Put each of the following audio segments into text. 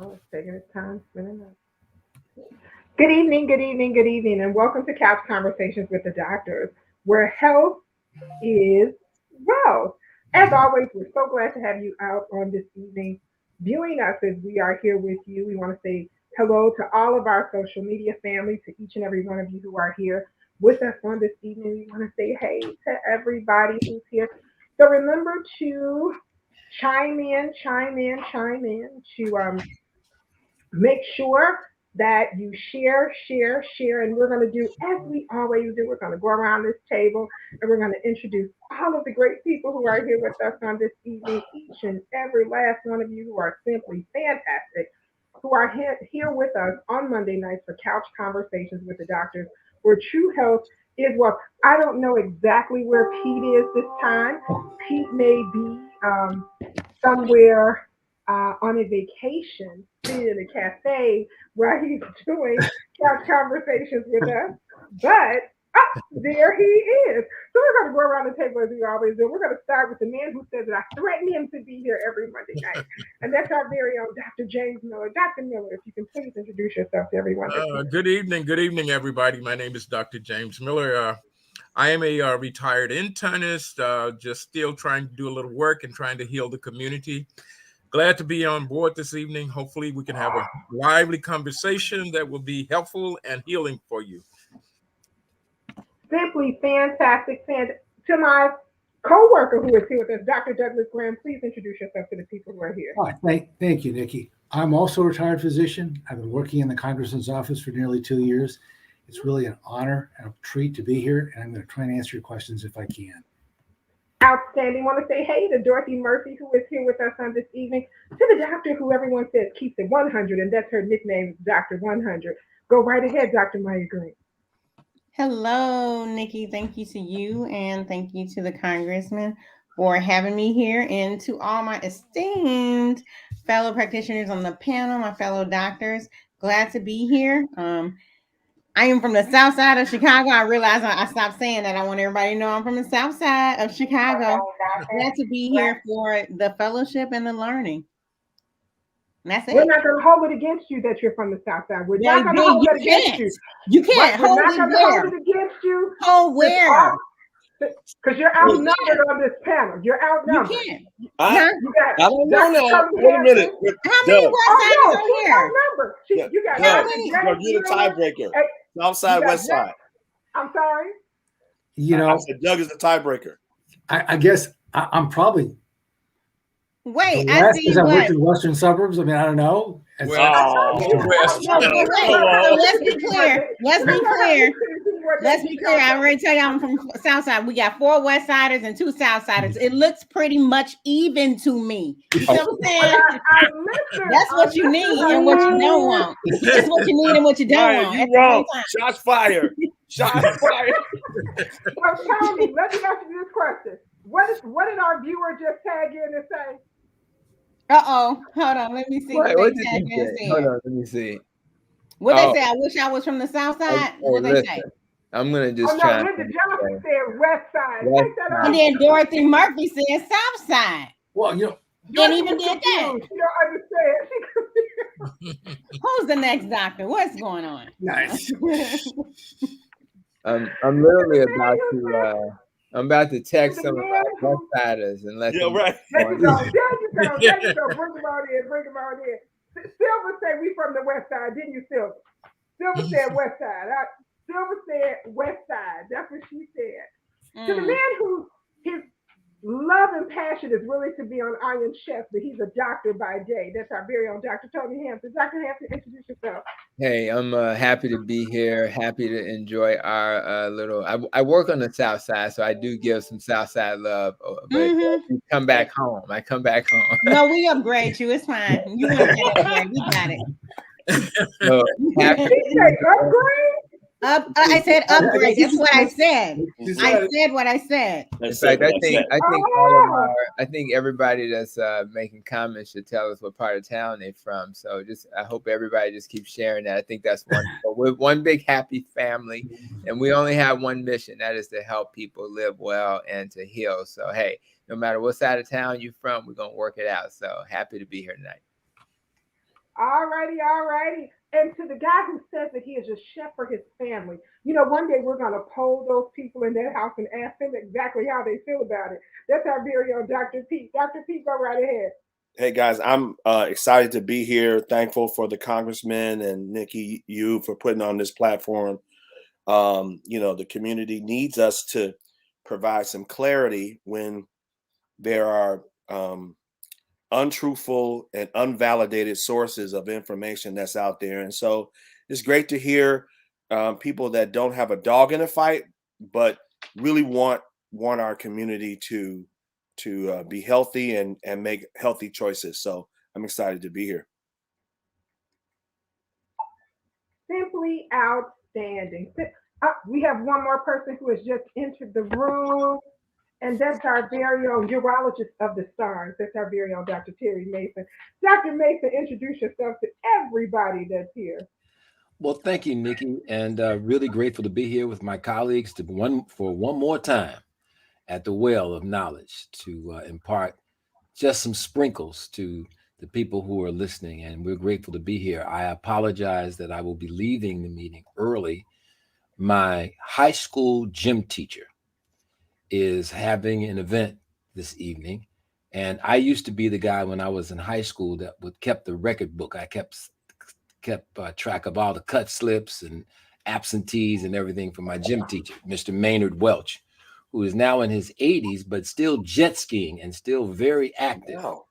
Oh, it's taking its time spinning up. Good evening, good evening, good evening, and welcome to Couch Conversations with the Doctors, where health is wealth. As always, we're so glad to have you out on this evening viewing us as we are here with you. We want to say hello to all of our social media family, to each and every one of you who are here with us on this evening. We want to say hey to everybody who's here. So remember to chime in to make sure that you share, and we're going to do as we always do. We're going to go around this table and we're going to introduce all of the great people who are here with us on this evening, each and every last one of you who are simply fantastic, who are here with us on Monday nights for Couch Conversations with the Doctors, where true health is well. I don't know exactly where Pete is this time. Pete may be somewhere on a vacation, sitting in a cafe where he's doing couch conversations with us. But there he is. So we're going to go around the table as we always do. We're going to start with the man who says that I threaten him to be here every Monday night. And that's our very own Dr. James Miller. Dr. Miller, if you can please introduce yourself to everyone. Good evening, everybody. My name is Dr. James Miller. I am a retired internist, just still trying to do a little work and trying to heal the community. Glad to be on board this evening. Hopefully, we can have a lively conversation that will be helpful and healing for you. Simply fantastic. To my co-worker who is here with us, Dr. Douglas Graham, please introduce yourself to the people who are here. Oh, thank you, Nikki. I'm also a retired physician. I've been working in the Congressman's office for nearly 2 years. It's really an honor and a treat to be here, and I'm going to try and answer your questions if I can. Outstanding. Want to say hey to Dorothy Murphy, who is here with us on this evening. To the doctor who everyone says keeps it 100, and that's her nickname, Dr. 100. Go right ahead, Dr. Maya Green. Hello, Nikki. Thank you to you, and thank you to the Congressman for having me here, and to all my esteemed fellow practitioners on the panel, my fellow doctors. Glad to be here. I am from the south side of Chicago. I realize I stopped saying that. I want everybody to know I'm from the south side of Chicago. Glad to be here for the fellowship and the learning. And that's it. We're not going to hold it against you that you're from the south side. We're not going to hold it against you. You can't hold it. We're not going to hold it against you. Hold where? Because you're outnumbered on this panel. You're outnumbered. You can't. I don't know now. Wait a minute. How many west siders are here? You got you're the tiebreaker. South side, west side. I'm sorry? I said Doug is the tiebreaker. I guess I'm probably Wait, I see I worked in the western suburbs. I mean, I don't know. So let's be clear. Let's be clear. I already tell you I'm from south side. We got 4 west siders and 2 south siders. It looks pretty much even to me. You know what I'm saying? That's what you need and what you don't want. That's what you need and what you don't want. You wrong. Shots fired. Shots fired. Well, tell me, let me ask you this question. What did our viewer just tag in and say? Hold on. Let me see. What did you say? Hold on, let me see. What they say? I wish I was from the south side. What they say? I'm gonna just try. Linda Johnson said west side. And then Dorothy Murphy said south side. Well, you didn't even did that. You don't understand. Who's the next doctor? What's going on? Nice. I'm literally I'm about to text some of my west siders and let them. Right. There you go. Bring them on in. Silver said we from the west side, didn't you, Silver? Silver said west side. Silver said west side. That's what she said. To the man who his love and passion is really to be on Iron Chef, but he's a doctor by day. That's our very own Dr. Tony Hampton. Dr. Hampton, introduce yourself. Hey, I'm happy to be here. Happy to enjoy our little. I work on the south side, so I do give some south side love. But you come back home. I come back home. No, we upgrade you. It's fine. You want to upgrade? We got it. So, upgrade? I said upgrade. That's what I said. I said what I said. In fact, I think everybody that's making comments should tell us what part of town they're from. So I hope everybody just keeps sharing that. I think that's wonderful. We're one big happy family, and we only have one mission. That is to help people live well and to heal. So hey, no matter what side of town you're from, we're gonna work it out. So happy to be here tonight. All righty, all righty. And to the guy who says that he is a chef for his family, you know, one day we're going to poll those people in their house and ask them exactly how they feel about it. That's our very own Dr. Pete. Dr. Pete, go right ahead. Hey guys, I'm excited to be here. Thankful for the congressman and Nikki, you for putting on this platform. You know, the community needs us to provide some clarity when there are untruthful and unvalidated sources of information that's out there. And so it's great to hear people that don't have a dog in the fight, but really want our community to be healthy and make healthy choices. So I'm excited to be here. Simply outstanding. We have one more person who has just entered the room, and that's our very own urologist of the stars. That's our very own Dr. Terry Mason. Dr. Mason, introduce yourself to everybody that's here. Well, thank you, Nikki, and really grateful to be here with my colleagues for one more time at the well of knowledge to impart just some sprinkles to the people who are listening, and we're grateful to be here. I apologize that I will be leaving the meeting early. My high school gym teacher is having an event this evening, and I used to be the guy when I was in high school that kept the record book. I kept track of all the cut slips and absentees and everything from my gym teacher, Mr. Maynard Welch, who is now in his 80s, but still jet skiing and still very active. Wow.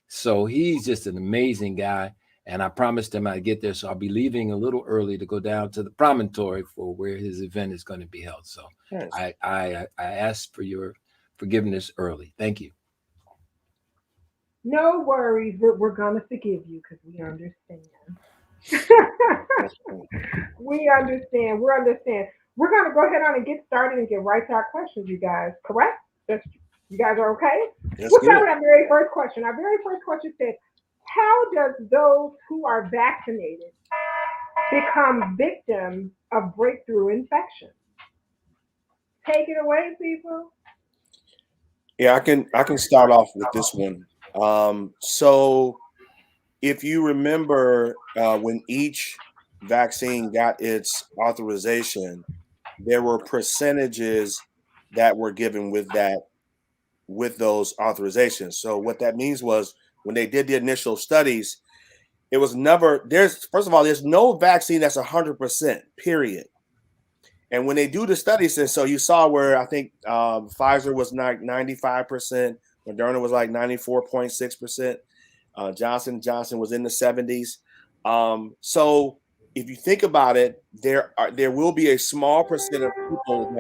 So he's just an amazing guy. And I promised him I'd get there. So I'll be leaving a little early to go down to the promontory for where his event is going to be held. So Nice. I ask for your forgiveness early. Thank you. No worries. We're going to forgive you because we understand. We understand. We understand. We're going to go ahead on and get started and get right to our questions, you guys. Correct? You guys are okay? Let's We'll get start it. with our very first question. Our very first question says, how does those who are vaccinated become victims of breakthrough infection? Take it away, people. Yeah, I can start off with this one. So if you remember when each vaccine got its authorization, there were percentages that were given with those authorizations. So what that means was when they did the initial studies, it was never first of all, there's no vaccine that's 100%, period. And when they do the studies, and so you saw where I think Pfizer was like 95%, Moderna was like 94.6%, Johnson Johnson was in the 70s. So if you think about it, there will be a small percent of people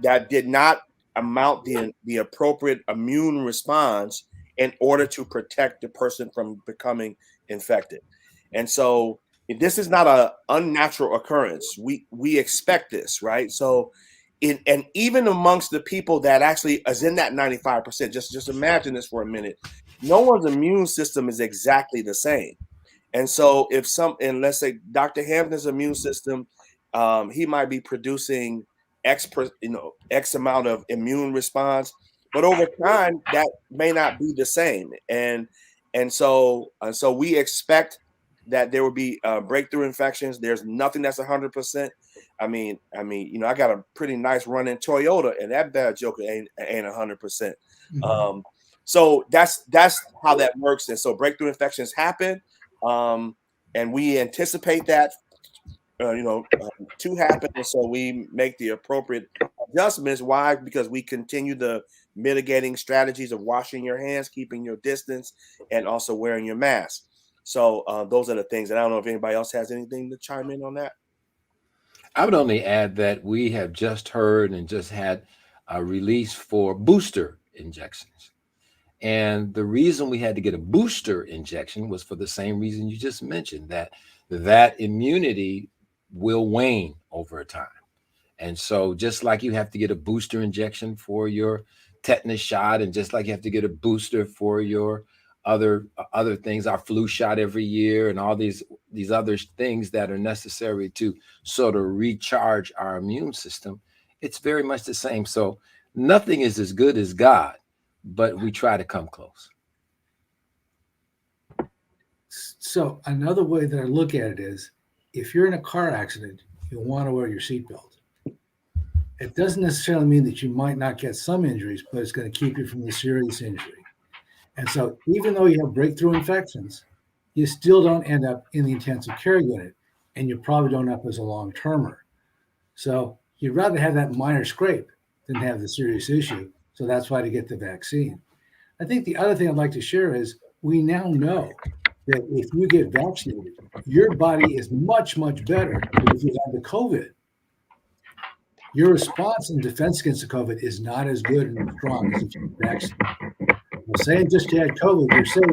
that did not amount the appropriate immune response in order to protect the person from becoming infected. And so this is not an unnatural occurrence. We expect this, right? So and even amongst the people that actually is in that 95%, just imagine this for a minute. No one's immune system is exactly the same. And so and let's say Dr. Hampton's immune system, he might be producing X amount of immune response, but over time that may not be the same. And so we expect that there will be breakthrough infections. There's nothing that's 100%. I mean, I got a pretty nice running Toyota, and that bad joker ain't 100%. Mm-hmm. So that's how that works. And so breakthrough infections happen, and we anticipate that to happen. And so we make the appropriate adjustments. Why? Because we continue the mitigating strategies of washing your hands, keeping your distance, and also wearing your mask. So those are the things. And I don't know if anybody else has anything to chime in on that. I would only add that we have just heard and just had a release for booster injections. And the reason we had to get a booster injection was for the same reason you just mentioned, that immunity will wane over time. And so just like you have to get a booster injection for your tetanus shot, and just like you have to get a booster for your other things, our flu shot every year, and all these other things that are necessary to sort of recharge our immune system, it's very much the same. So nothing is as good as God, but we try to come close. So another way that I look at it is, if you're in a car accident, you'll want to wear your seatbelt. It doesn't necessarily mean that you might not get some injuries, but it's going to keep you from the serious injury. And so even though you have breakthrough infections, you still don't end up in the intensive care unit, and you probably don't end up as a long-termer. So you'd rather have that minor scrape than have the serious issue. So that's why to get the vaccine. I think the other thing I'd like to share is we now know that if you get vaccinated, your body is much, much better than if you have the COVID. Your response and defense against the COVID is not as good and strong as if you're vaccinated. Well, saying just you had COVID, you're safe,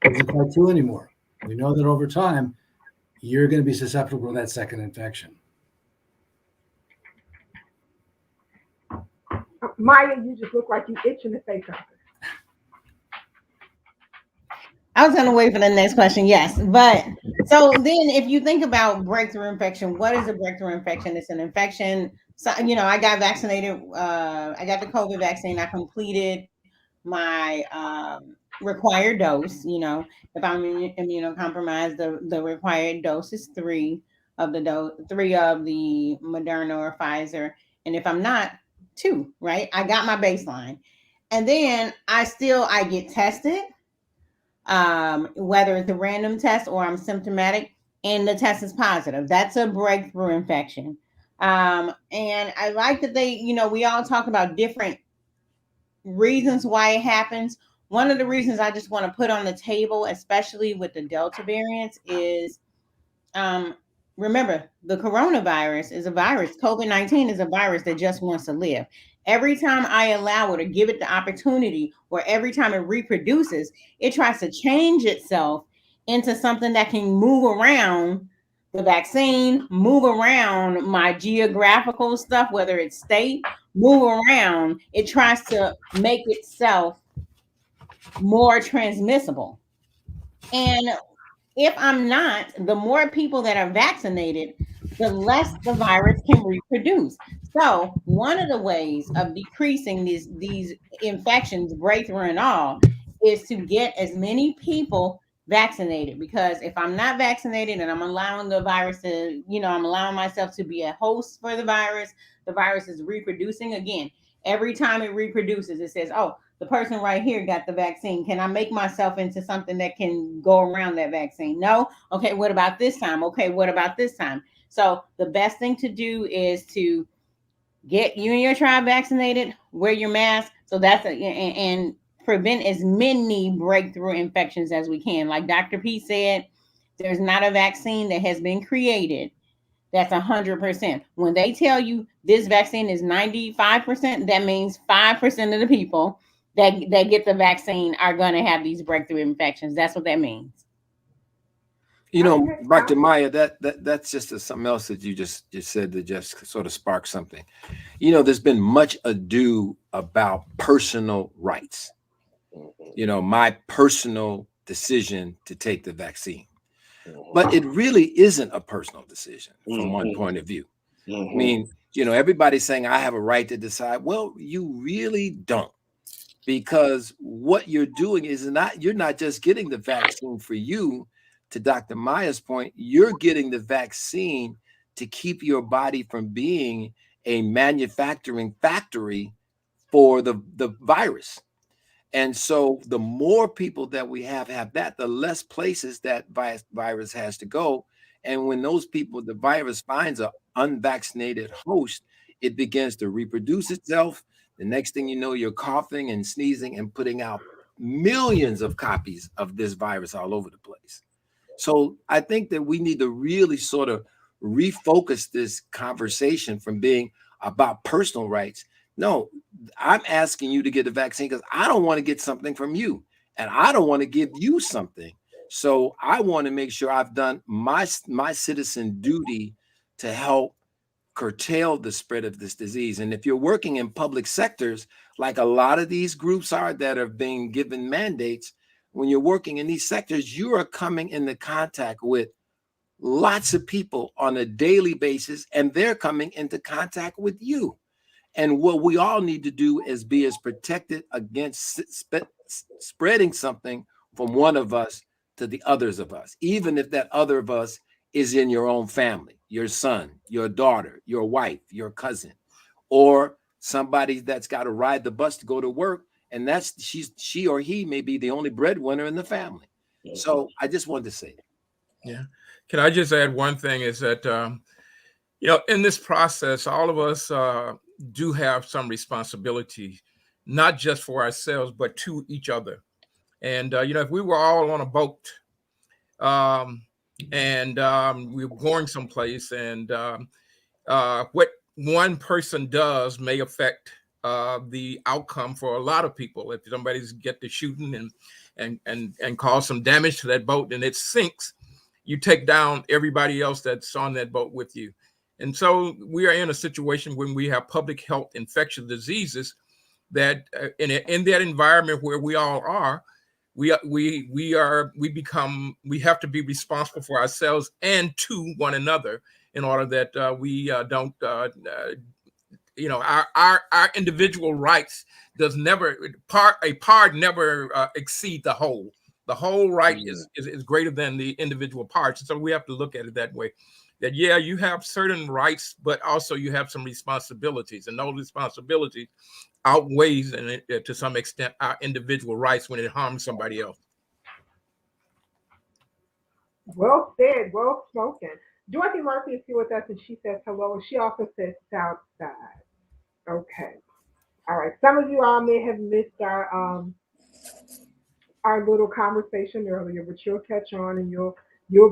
isn't quite true anymore. We know that over time, you're going to be susceptible to that second infection. Maya, you just look like you itching to say something. I was going to wait for the next question. Yes. But so then if you think about breakthrough infection, what is a breakthrough infection? It's an infection. So, I got vaccinated. I got the COVID vaccine. I completed my required dose. If I'm immunocompromised, the required dose is three of the Moderna or Pfizer. And if I'm not, 2, right? I got my baseline. And then I get tested. Whether it's a random test or I'm symptomatic and the test is positive. That's a breakthrough infection. And I like that we all talk about different reasons why it happens. One of the reasons I just want to put on the table, especially with the Delta variants, is remember, the coronavirus is a virus. COVID-19 is a virus that just wants to live. Every time I allow it or give it the opportunity, or every time it reproduces, it tries to change itself into something that can move around the vaccine, move around my geographical stuff, whether it's state, move around. It tries to make itself more transmissible. And if I'm not, the more people that are vaccinated, the less the virus can reproduce. So one of the ways of decreasing these infections, breakthrough and all, is to get as many people vaccinated. Because if I'm not vaccinated and I'm allowing the virus to, I'm allowing myself to be a host for the virus is reproducing again. Every time it reproduces, it says, oh, the person right here got the vaccine. Can I make myself into something that can go around that vaccine? No? Okay, what about this time? Okay, what about this time? So the best thing to do is to get you and your tribe vaccinated, wear your mask. So and prevent as many breakthrough infections as we can. Like Dr. P said, there's not a vaccine that has been created that's 100%. When they tell you this vaccine is 95%, that means 5% of the people that get the vaccine are going to have these breakthrough infections. That's what that means. Dr. Maya, that's just something else that you just said that just sort of sparked something. There's been much ado about personal rights. My personal decision to take the vaccine. But it really isn't a personal decision from one point of view. I mean, everybody's saying I have a right to decide. Well, you really don't, because what you're doing is you're not just getting the vaccine for you. To Dr. Maya's point, you're getting the vaccine to keep your body from being a manufacturing factory for the virus. And so the more people that we have that, the less places that virus has to go. And when those people, the virus finds an unvaccinated host, it begins to reproduce itself. The next thing you know, you're coughing and sneezing and putting out millions of copies of this virus all over the place. So I think that we need to really sort of refocus this conversation from being about personal rights. No, I'm asking you to get the vaccine because I don't want to get something from you, and I don't want to give you something. So I want to make sure I've done my citizen duty to help curtail the spread of this disease. And if you're working in public sectors, like a lot of these groups are that are being given mandates, when you're working in these sectors, you are coming into contact with lots of people on a daily basis, and they're coming into contact with you. And what we all need to do is be as protected against spreading something from one of us to the others of us, even if that other of us is in your own family, your son, your daughter, your wife, your cousin, or somebody that's got to ride the bus to go to work, and that's she or he may be the only breadwinner in the family. So I just wanted to say that. Yeah. Can I just add one thing is that, in this process, all of us do have some responsibility, not just for ourselves, but to each other. And, if we were all on a boat and we were going someplace and what one person does may affect the outcome for a lot of people. If somebody's get to shooting and cause some damage to that boat and it sinks, you take down everybody else that's on that boat with you. And so we are in a situation when we have public health infectious diseases that in that environment where we all are, we have to be responsible for ourselves and to one another in order that we don't our individual rights does never part never exceed the whole. The whole right is greater than the individual parts. So we have to look at it that way. That you have certain rights, but also you have some responsibilities, and those responsibilities outweighs and to some extent our individual rights when it harms somebody else. Well said, well spoken. Dorothy Murphy is here with us, and she says hello, and she also says Southside. Okay. All right. Some of you all may have missed our little conversation earlier, but you'll catch on and you'll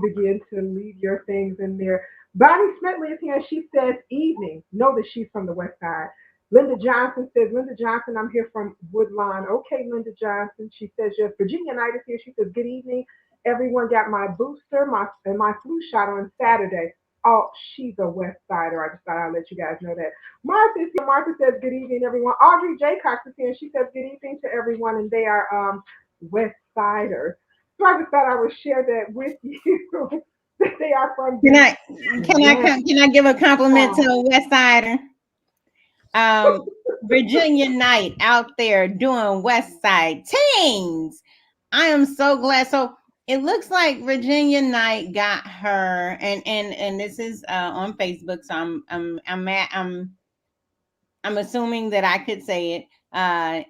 begin to leave your things in there. Bonnie Smitley is here, and she says evening. Know that she's from the West Side. Linda Johnson says, Linda Johnson, I'm here from Woodlawn. Okay, Linda Johnson. She says, yes. Virginia Knight is here. She says, good evening. Everyone got my booster, my flu shot on Saturday. Oh, she's a West Sider. I just thought I'd let you guys know that. Martha is here. Martha says, good evening, everyone. Audrey J. Cox is here, and she says, good evening to everyone, and they are West Siders. So I just thought I would share that with you. That they are from. Can I give a compliment to a West Sider? Virginia Knight out there doing West Side things. I am so glad. So it looks like Virginia Knight got her, and this is on Facebook. So I'm assuming that I could say it.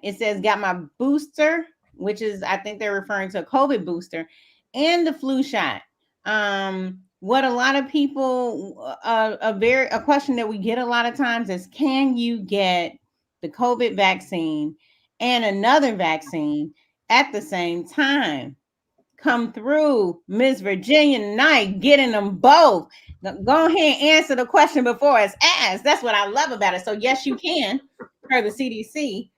It says got my booster, which is I think they're referring to a COVID booster, and the flu shot. What a lot of people a question that we get a lot of times is, can you get the COVID vaccine and another vaccine at the same time? Come through, Miss Virginia Knight, getting them both. Go ahead and answer the question before it's asked. That's what I love about it. So yes, you can, per the CDC,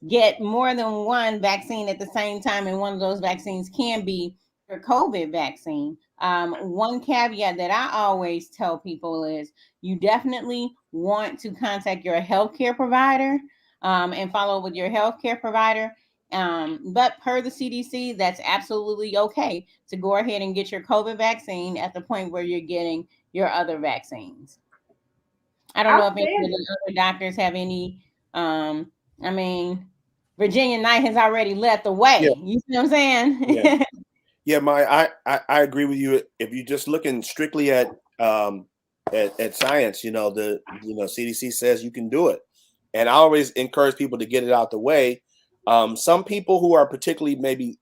get more than one vaccine at the same time, and one of those vaccines can be your COVID vaccine. One caveat that I always tell people is you definitely want to contact your healthcare provider and follow with your healthcare provider. But per the CDC, that's absolutely okay to go ahead and get your COVID vaccine at the point where you're getting your other vaccines. I don't know if any of the other doctors have any. I mean, Virginia Knight has already led the way. Yeah. You see what I'm saying? I agree with you. If you're just looking strictly at science, the CDC says you can do it, and I always encourage people to get it out the way. Some people who are particularly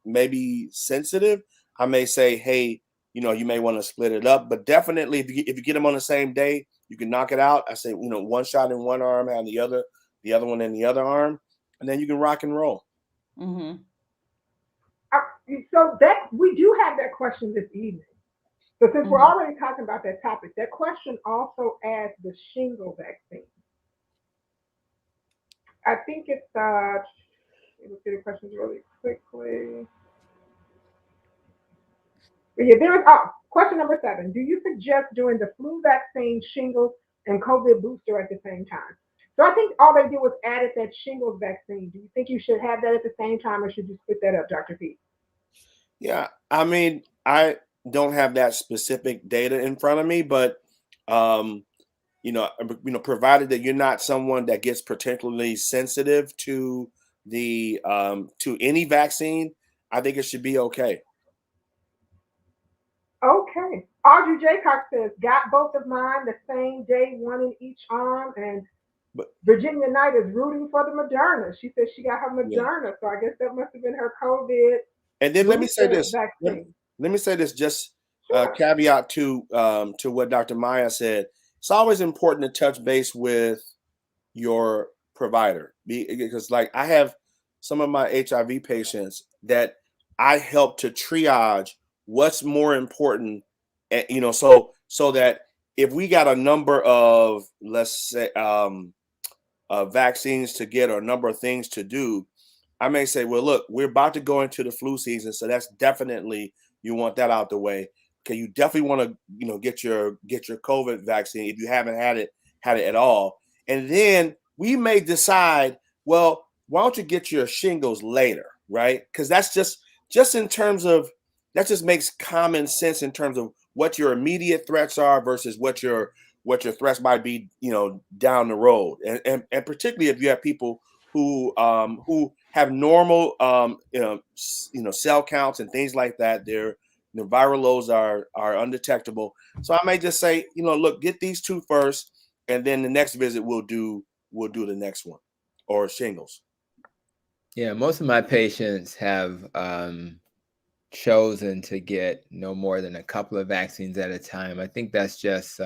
maybe sensitive, I may say, hey, you may want to split it up, but definitely if you get them on the same day, you can knock it out. I say, one shot in one arm and the other one in the other arm, and then you can rock and roll. Mm-hmm. So that we do have that question this evening. So since we're already talking about that topic, that question also adds the shingle vaccine. I think it's let's see the questions really quickly. Yeah, there is question number 7. Do you suggest doing the flu vaccine, shingles, and COVID booster at the same time? So I think all they did was added that shingles vaccine. Do you think you should have that at the same time, or should you split that up, Dr. Pete? Yeah, I mean, I don't have that specific data in front of me, but provided that you're not someone that gets particularly sensitive to the to any vaccine, I think it should be okay. Okay. Audrey Jaycock says, got both of mine the same day, one in each arm. And But Virginia Knight is rooting for the Moderna. She says she got her yeah. Moderna. So I guess that must have been her COVID And then let me say booster this. vaccine. Let me say this. Just Sure. caveat to what Dr. Maya said. It's always important to touch base with your provider because, like, I have some of my HIV patients that I help to triage what's more important, so that if we got a number of, let's say, vaccines to get or a number of things to do, I may say, well, look, we're about to go into the flu season, so that's definitely, you want that out the way. Okay, you definitely want to, get your COVID vaccine if you haven't had it at all. And then we may decide, well, why don't you get your shingles later, right? Because that's just in terms of, that just makes common sense in terms of what your immediate threats are versus what your threats might be, down the road. And particularly if you have people who have normal cell counts and things like that, their viral loads are undetectable. So I may just say, look, get these two first, and then the next visit we'll do the next one, or shingles. Yeah, most of my patients have chosen to get no more than a couple of vaccines at a time. I think that's just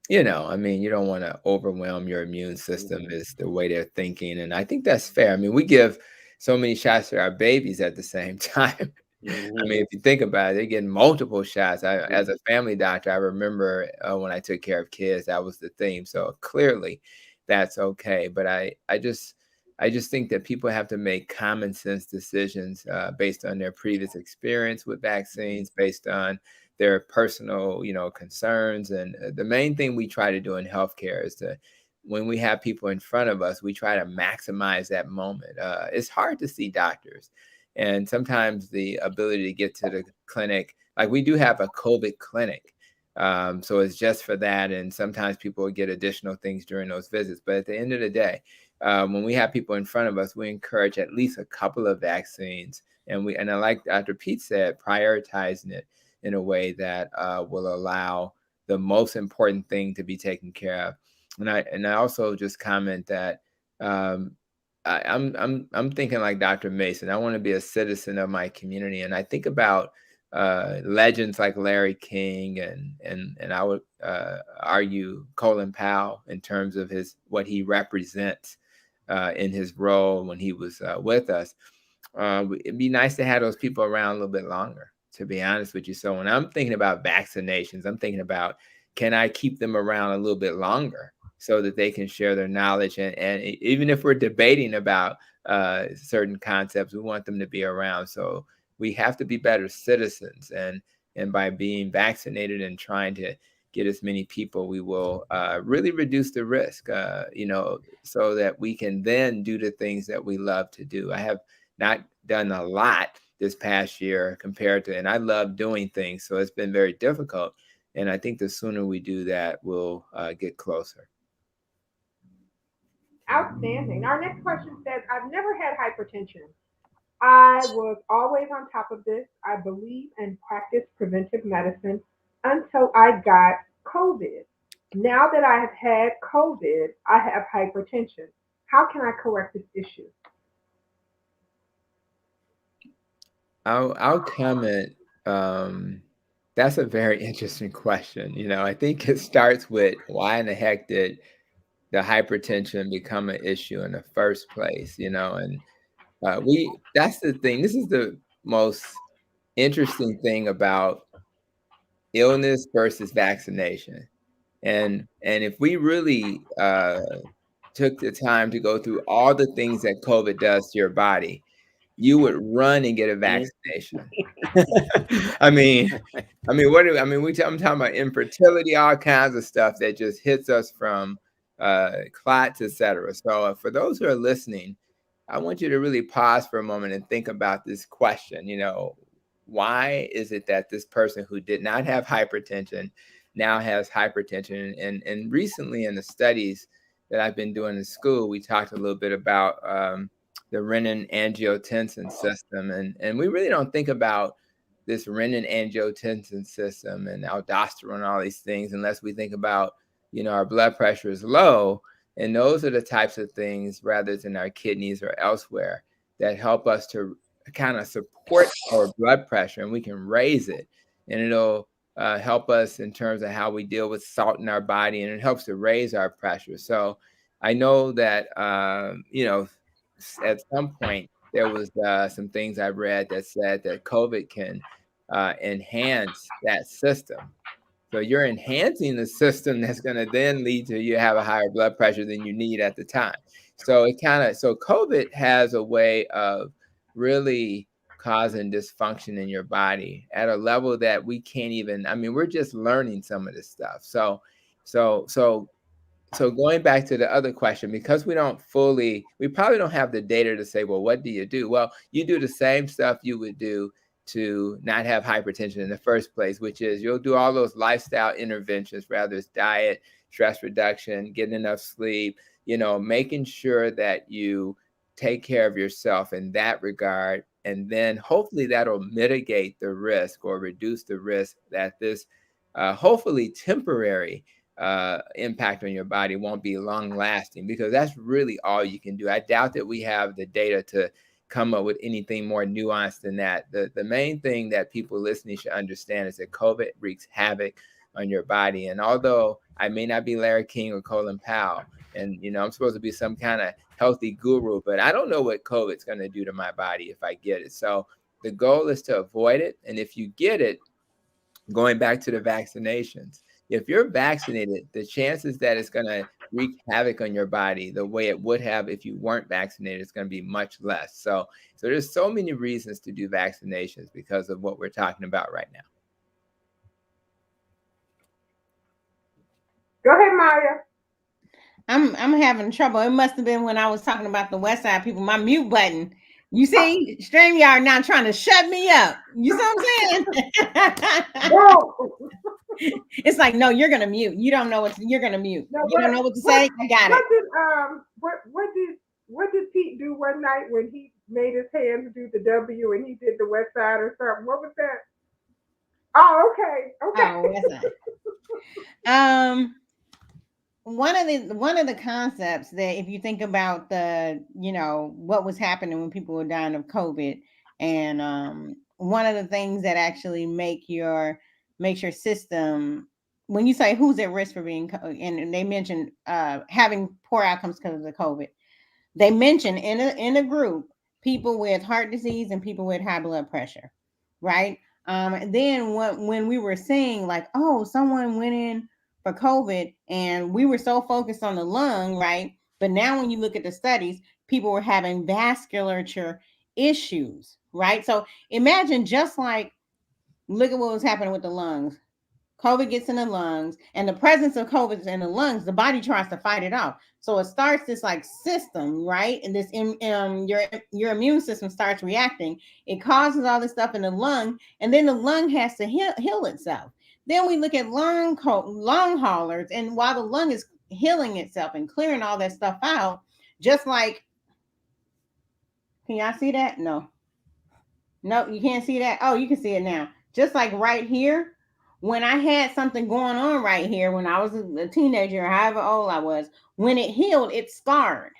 you don't want to overwhelm your immune system is the way they're thinking. And I think that's fair. I mean, we give so many shots to our babies at the same time. I mean, if you think about it, they're getting multiple shots. As a family doctor, I remember when I took care of kids, that was the theme. So clearly that's okay. But I just think that people have to make common sense decisions based on their previous experience with vaccines, based on their personal, concerns. And the main thing we try to do in healthcare is when we have people in front of us, we try to maximize that moment. It's hard to see doctors. And sometimes the ability to get to the clinic, like we do have a COVID clinic. So it's just for that. And sometimes people will get additional things during those visits. But at the end of the day, when we have people in front of us, we encourage at least a couple of vaccines. And I like Dr. Pete said, prioritizing it in a way that will allow the most important thing to be taken care of. And I also just comment that I'm thinking like Dr. Mason. I want to be a citizen of my community, and I think about legends like Larry King, and I would argue Colin Powell in terms of what he represents in his role when he was with us. It'd be nice to have those people around a little bit longer, to be honest with you. So when I'm thinking about vaccinations, I'm thinking about, can I keep them around a little bit longer so that they can share their knowledge? And even if we're debating about certain concepts, we want them to be around. So we have to be better citizens. And by being vaccinated and trying to get as many people, we will really reduce the risk, so that we can then do the things that we love to do. I have not done a lot this past year and I love doing things. So it's been very difficult. And I think the sooner we do that, we'll get closer. Outstanding. Our next question says, I've never had hypertension. I was always on top of this. I believe and practice preventive medicine until I got COVID. Now that I have had COVID, I have hypertension. How can I correct this issue? I'll comment. That's a very interesting question. I think it starts with, why in the heck did the hypertension become an issue in the first place? And that's the thing. This is the most interesting thing about illness versus vaccination. And if we really took the time to go through all the things that COVID does to your body, you would run and get a vaccination. I mean, I'm talking about infertility, all kinds of stuff that just hits us from clots, etc. So for those who are listening, I want you to really pause for a moment and think about this question. Why is it that this person who did not have hypertension now has hypertension? And recently in the studies that I've been doing in school, we talked a little bit about the renin-angiotensin system. And we really don't think about this renin-angiotensin system and aldosterone, all these things, unless we think about, our blood pressure is low. And those are the types of things, rather than our kidneys or elsewhere, that help us to kind of support our blood pressure, and we can raise it. And it'll help us in terms of how we deal with salt in our body, and it helps to raise our pressure. So I know that, at some point there was some things I read that said that COVID can enhance that system. So you're enhancing the system that's going to then lead to you have a higher blood pressure than you need at the time. So COVID has a way of really causing dysfunction in your body at a level that we can't even, we're just learning some of this stuff. So going back to the other question, because we probably don't have the data to say, well, what do you do? Well, you do the same stuff you would do to not have hypertension in the first place, which is you'll do all those lifestyle interventions, whether it's diet, stress reduction, getting enough sleep, making sure that you take care of yourself in that regard. And then hopefully that'll mitigate the risk or reduce the risk that this hopefully temporary impact on your body won't be long lasting, because that's really all you can do. I doubt that we have the data to come up with anything more nuanced than that. The main thing that people listening should understand is that COVID wreaks havoc on your body. And although I may not be Larry King or Colin Powell, and I'm supposed to be some kind of healthy guru, but I don't know what COVID's going to do to my body if I get it. So the goal is to avoid it. And if you get it, going back to the vaccinations, if you're vaccinated, the chances that it's going to wreak havoc on your body the way it would have if you weren't vaccinated is going to be much less. So there's so many reasons to do vaccinations because of what we're talking about right now. Go ahead, Maya. I'm having trouble. It must have been when I was talking about the West Side people, my mute button. You see, StreamYard now trying to shut me up. You see what I'm saying? Whoa. It's like, no, you're gonna mute. You don't know you're gonna mute. No, you don't know what to say. I got it. What did Pete do one night when he made his hands do the W and he did the West Side or something? What was that? Oh, okay. Oh, West Side. One of the concepts that, if you think about what was happening when people were dying of COVID, and one of the things that actually makes your system, when you say who's at risk for being, and they mentioned having poor outcomes because of the COVID, they mentioned in a group people with heart disease and people with high blood pressure, right? Then when we were seeing like, oh, someone went in for COVID and we were so focused on the lung, right? But now when you look at the studies, people were having vasculature issues, right? So imagine just like, look at what was happening with the lungs. COVID gets in the lungs, and the presence of COVID in the lungs, the body tries to fight it off. So it starts this like system, right? And this your immune system starts reacting. It causes all this stuff in the lung, and then the lung has to heal itself. Then we look at lung haulers, and while the lung is healing itself and clearing all that stuff out, just like, can y'all see that? No, you can't see that. Oh, you can see it now. Just like right here. When I had something going on right here, when I was a teenager, however old I was, when it healed, it scarred.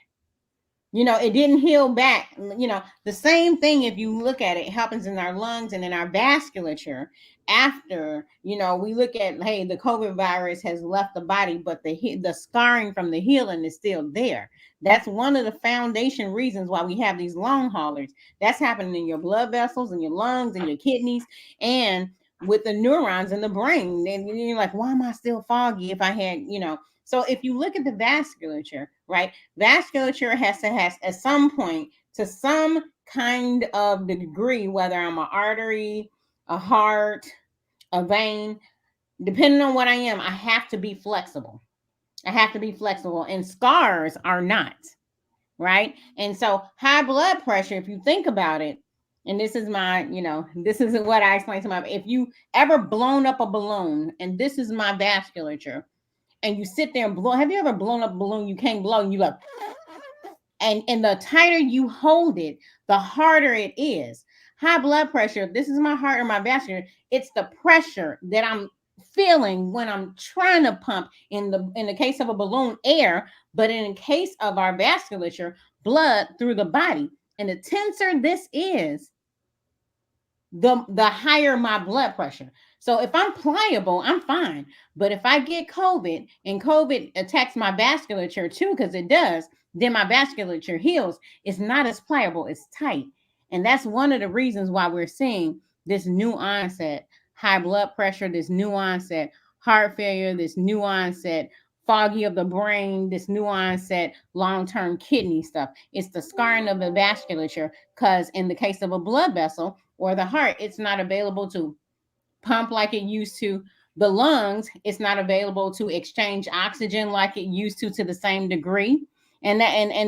It didn't heal back. The same thing, if you look at it, happens in our lungs and in our vasculature. After, we look at, hey, the COVID virus has left the body, but the scarring from the healing is still there. That's one of the foundation reasons why we have these long haulers. That's happening in your blood vessels, in your lungs, in your kidneys, and with the neurons in the brain. And you're like, why am I still foggy if I had, So if you look at the vasculature, right? Vasculature has at some point, to some kind of degree, whether I'm an artery, a heart, a vein, depending on what I am, I have to be flexible. And scars are not, right? And so high blood pressure, if you think about it, and this is this is what I explain to if you ever blown up a balloon, and this is my vasculature, and you sit there and blow, have you ever blown up a balloon you can't blow, and you go, and the tighter you hold it, the harder it is. High blood pressure, if this is my heart or my vascular, it's the pressure that I'm feeling when I'm trying to pump, in the case of a balloon, air, but in the case of our vasculature, blood through the body. And the tenser this is, the higher my blood pressure. So if I'm pliable, I'm fine. But if I get COVID and COVID attacks my vasculature too, because it does, then my vasculature heals. It's not as pliable, it's tight. And that's one of the reasons why we're seeing this new onset high blood pressure, this new onset heart failure, this new onset foggy of the brain, this new onset long-term kidney stuff. It's the scarring of the vasculature, because in the case of a blood vessel or the heart, it's not available to pump like it used to. The lungs, it's not available to exchange oxygen like it used to the same degree. And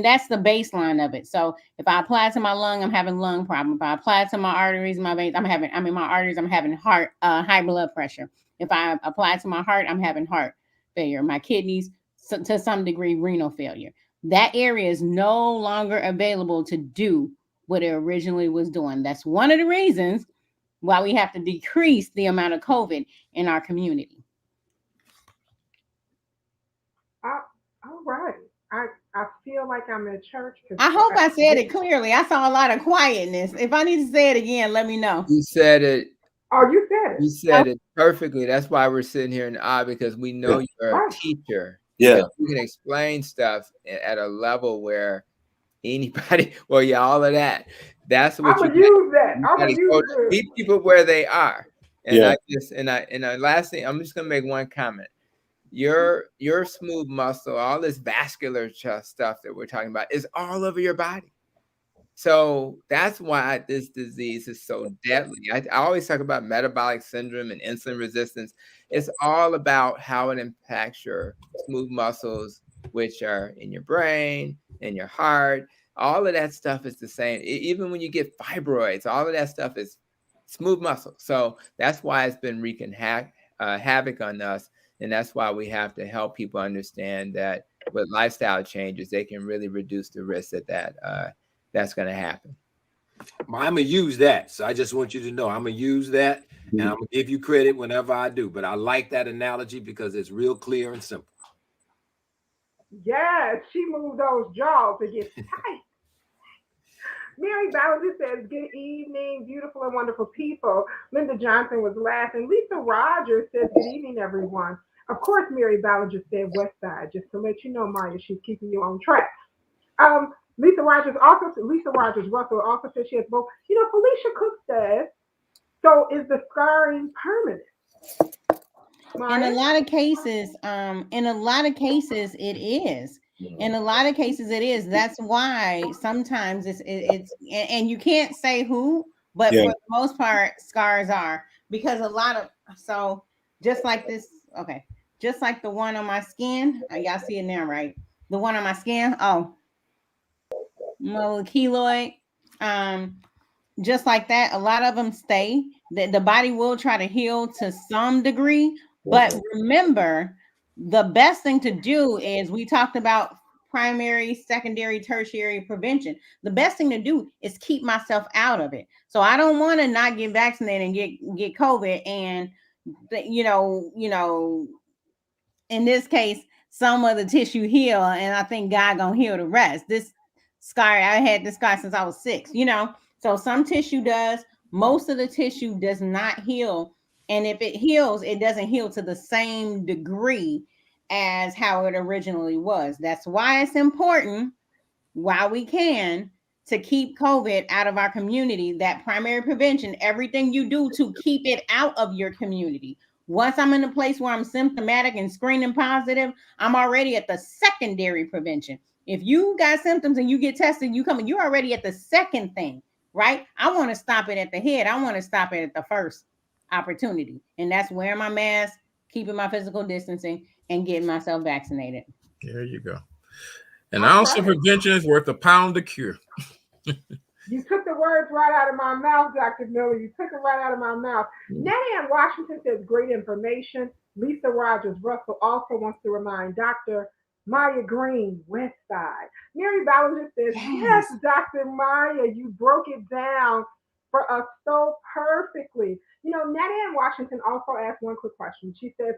that's the baseline of it. So if I apply it to my lung, I'm having lung problem. If I apply it to my arteries, my veins, I'm having heart high blood pressure. If I apply it to my heart, I'm having heart failure. My kidneys, to some degree, renal failure. That area is no longer available to do what it originally was doing. That's one of the reasons why we have to decrease the amount of COVID in our community. All right. I feel like I'm in church. I hope I said it clearly. I saw a lot of quietness. If I need to say it again, let me know. You said it. Oh, you said it. You said it perfectly. That's why we're sitting here in awe, because we know you're a teacher. Yeah. You can explain stuff at a level where anybody, well, yeah, all of that. That's what I'm gonna use that. I'm gonna use it. Meet people where they are. And Yeah. last thing, I'm just gonna make one comment. Your smooth muscle, all this vascular stuff that we're talking about, is all over your body. So that's why this disease is so deadly. I always talk about metabolic syndrome and insulin resistance. It's all about how it impacts your smooth muscles, which are in your brain, in your heart. All of that stuff is the same. Even when you get fibroids, all of that stuff is smooth muscle. So that's why it's been wreaking havoc on us. And that's why we have to help people understand that with lifestyle changes, they can really reduce the risk that's going to happen. I'm going to use that. So I just want you to know I'm going to use that, and I'm going to give you credit whenever I do. But I like that analogy because it's real clear and simple. Yes, she moved those jaws to get tight. Mary Ballinger says, good evening, beautiful and wonderful people. Linda Johnson was laughing. Lisa Rogers says, good evening, everyone. Of course, Mary Ballinger said West Side, just to let you know, Maya, she's keeping you on track. Lisa Rogers Russell also says she has both. Felicia Cook says, so is the scarring permanent? Maya? In a lot of cases, it is. In a lot of cases, it is. That's why sometimes it's and you can't say who, but for the most part, scars are, because so just like this, okay, just like the one on my skin, y'all see it now, right? The one on my skin, my little keloid, just like that, a lot of them stay. The body will try to heal to some degree, but remember, the best thing to do is, we talked about primary, secondary, tertiary prevention. The best thing to do is keep myself out of it. So I don't want to not get vaccinated and get COVID, and in this case, some of the tissue heal, and I think God gonna heal the rest. This scar, I had this scar since I was 6, so some tissue does, most of the tissue does not heal. And if it heals, it doesn't heal to the same degree as how it originally was. That's why it's important, while we can, to keep COVID out of our community. That primary prevention, everything you do to keep it out of your community. Once I'm in a place where I'm symptomatic and screening positive, I'm already at the secondary prevention. If you got symptoms and you get tested, you're already at the second thing, right? I want to stop it at the head. I want to stop it at the first opportunity. And that's wearing my mask, keeping my physical distancing, and getting myself vaccinated. There you go. An ounce of prevention is worth a pound of cure. You took the words right out of my mouth, Dr. Miller. You took it right out of my mouth. Nan Washington says, great information. Lisa Rogers Russell also wants to remind Dr. Maya Green, West Side. Mary Ballinger says, yes, Dr. Maya, you broke it down for us so perfectly. You know, Netta in Washington also asked one quick question. She says,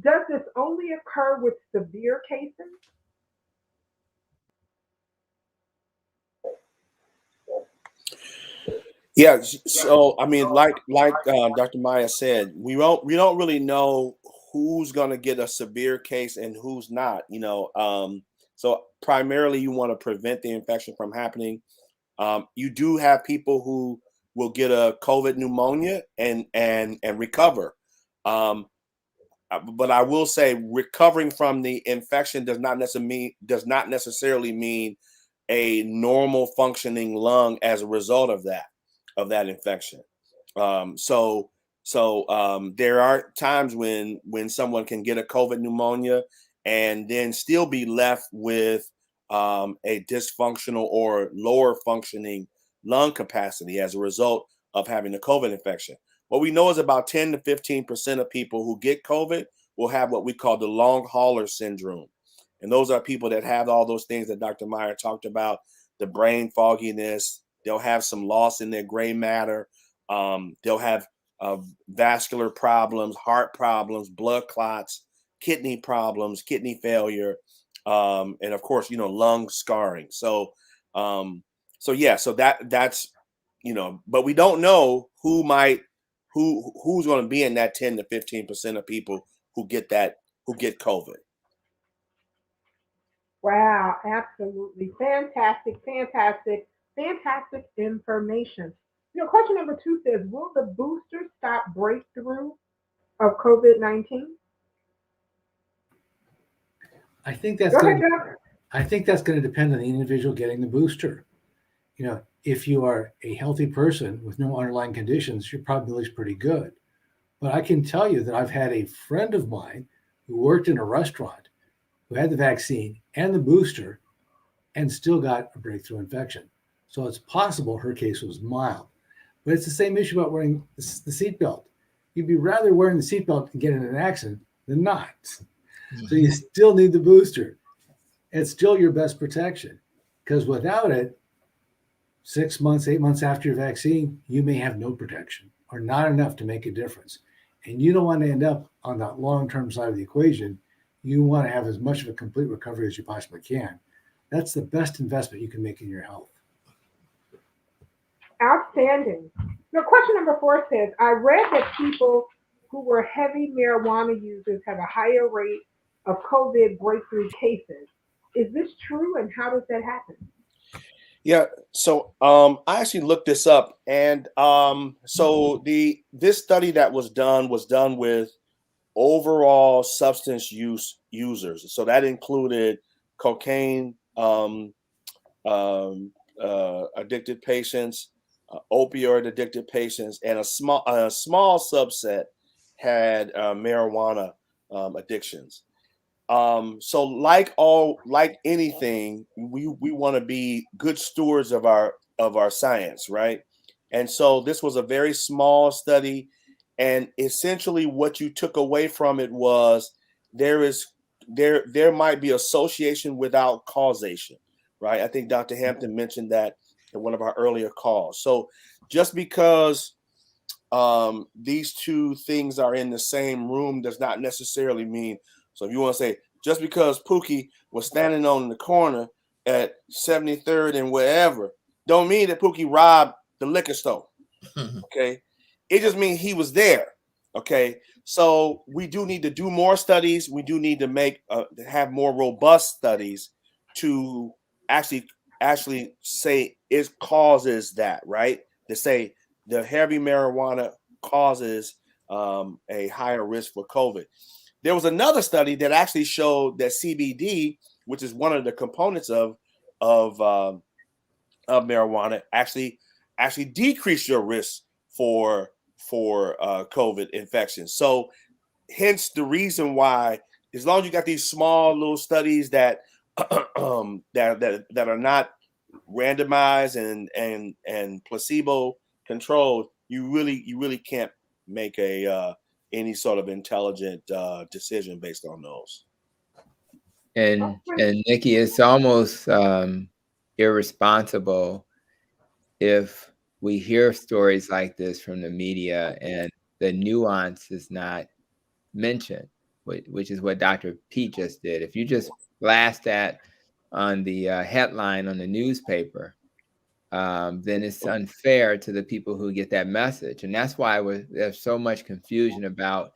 does this only occur with severe cases? Yeah, so I mean, like Dr. Maya said, we don't really know who's going to get a severe case and who's not. So primarily you want to prevent the infection from happening. You do have people who will get a COVID pneumonia and recover. Um, but I will say recovering from the infection does not necessarily mean a normal functioning lung as a result of that infection. So there are times when someone can get a COVID pneumonia and then still be left with a dysfunctional or lower functioning lung capacity as a result of having a COVID infection. What we know is about 10 to 15% of people who get COVID will have what we call the long hauler syndrome. And those are people that have all those things that Dr. Meyer talked about, the brain fogginess. They'll have some loss in their gray matter. They'll have vascular problems, heart problems, blood clots, kidney problems, kidney failure, and of course, lung scarring. So that's but we don't know who's going to be in that 10 to 15% of people who get COVID. Wow, absolutely. Fantastic, fantastic, fantastic information. You know, question number 2 says, will the booster stop breakthrough of COVID-19? I think that's Go going ahead, to Doc. I think that's going to depend on the individual getting the booster. If you are a healthy person with no underlying conditions, your probability is pretty good. But I can tell you that I've had a friend of mine who worked in a restaurant who had the vaccine and the booster and still got a breakthrough infection. So it's possible her case was mild. But it's the same issue about wearing the seatbelt. You'd be rather wearing the seatbelt and get in an accident than not. So you still need the booster. It's still your best protection, because without it, 6 months, 8 months after your vaccine, you may have no protection or not enough to make a difference. And you don't want to end up on that long-term side of the equation. You want to have as much of a complete recovery as you possibly can. That's the best investment you can make in your health. Outstanding. Now, question number 4 says, I read that people who were heavy marijuana users have a higher rate of COVID breakthrough cases. Is this true, and how does that happen? Yeah, so I actually looked this up, and so this study that was done with overall substance use users. So that included cocaine addicted patients, opioid addicted patients, and a small subset had marijuana addictions. So like anything, we want to be good stewards of our science, right? And so this was a very small study, and essentially what you took away from it was there might be association without causation, right? I think Dr. Hampton mentioned that in one of our earlier calls. So just because these two things are in the same room does not necessarily mean. So if you want to say, just because Pookie was standing on the corner at 73rd and wherever, don't mean that Pookie robbed the liquor store. Okay. It just means he was there. Okay. So we do need to do more studies. We do need to have more robust studies to actually say it causes that, right? To say the heavy marijuana causes a higher risk for COVID. There was another study that actually showed that CBD, which is one of the components of marijuana, actually decrease your risk for COVID infection. So, hence the reason why, as long as you got these small little studies that that are not randomized and placebo controlled, you really can't make any sort of intelligent decision based on those. And Nikki, it's almost irresponsible if we hear stories like this from the media and the nuance is not mentioned, which is what Dr. Pete just did. If you just blast that on the headline on the newspaper, then it's unfair to the people who get that message. And that's why there's so much confusion about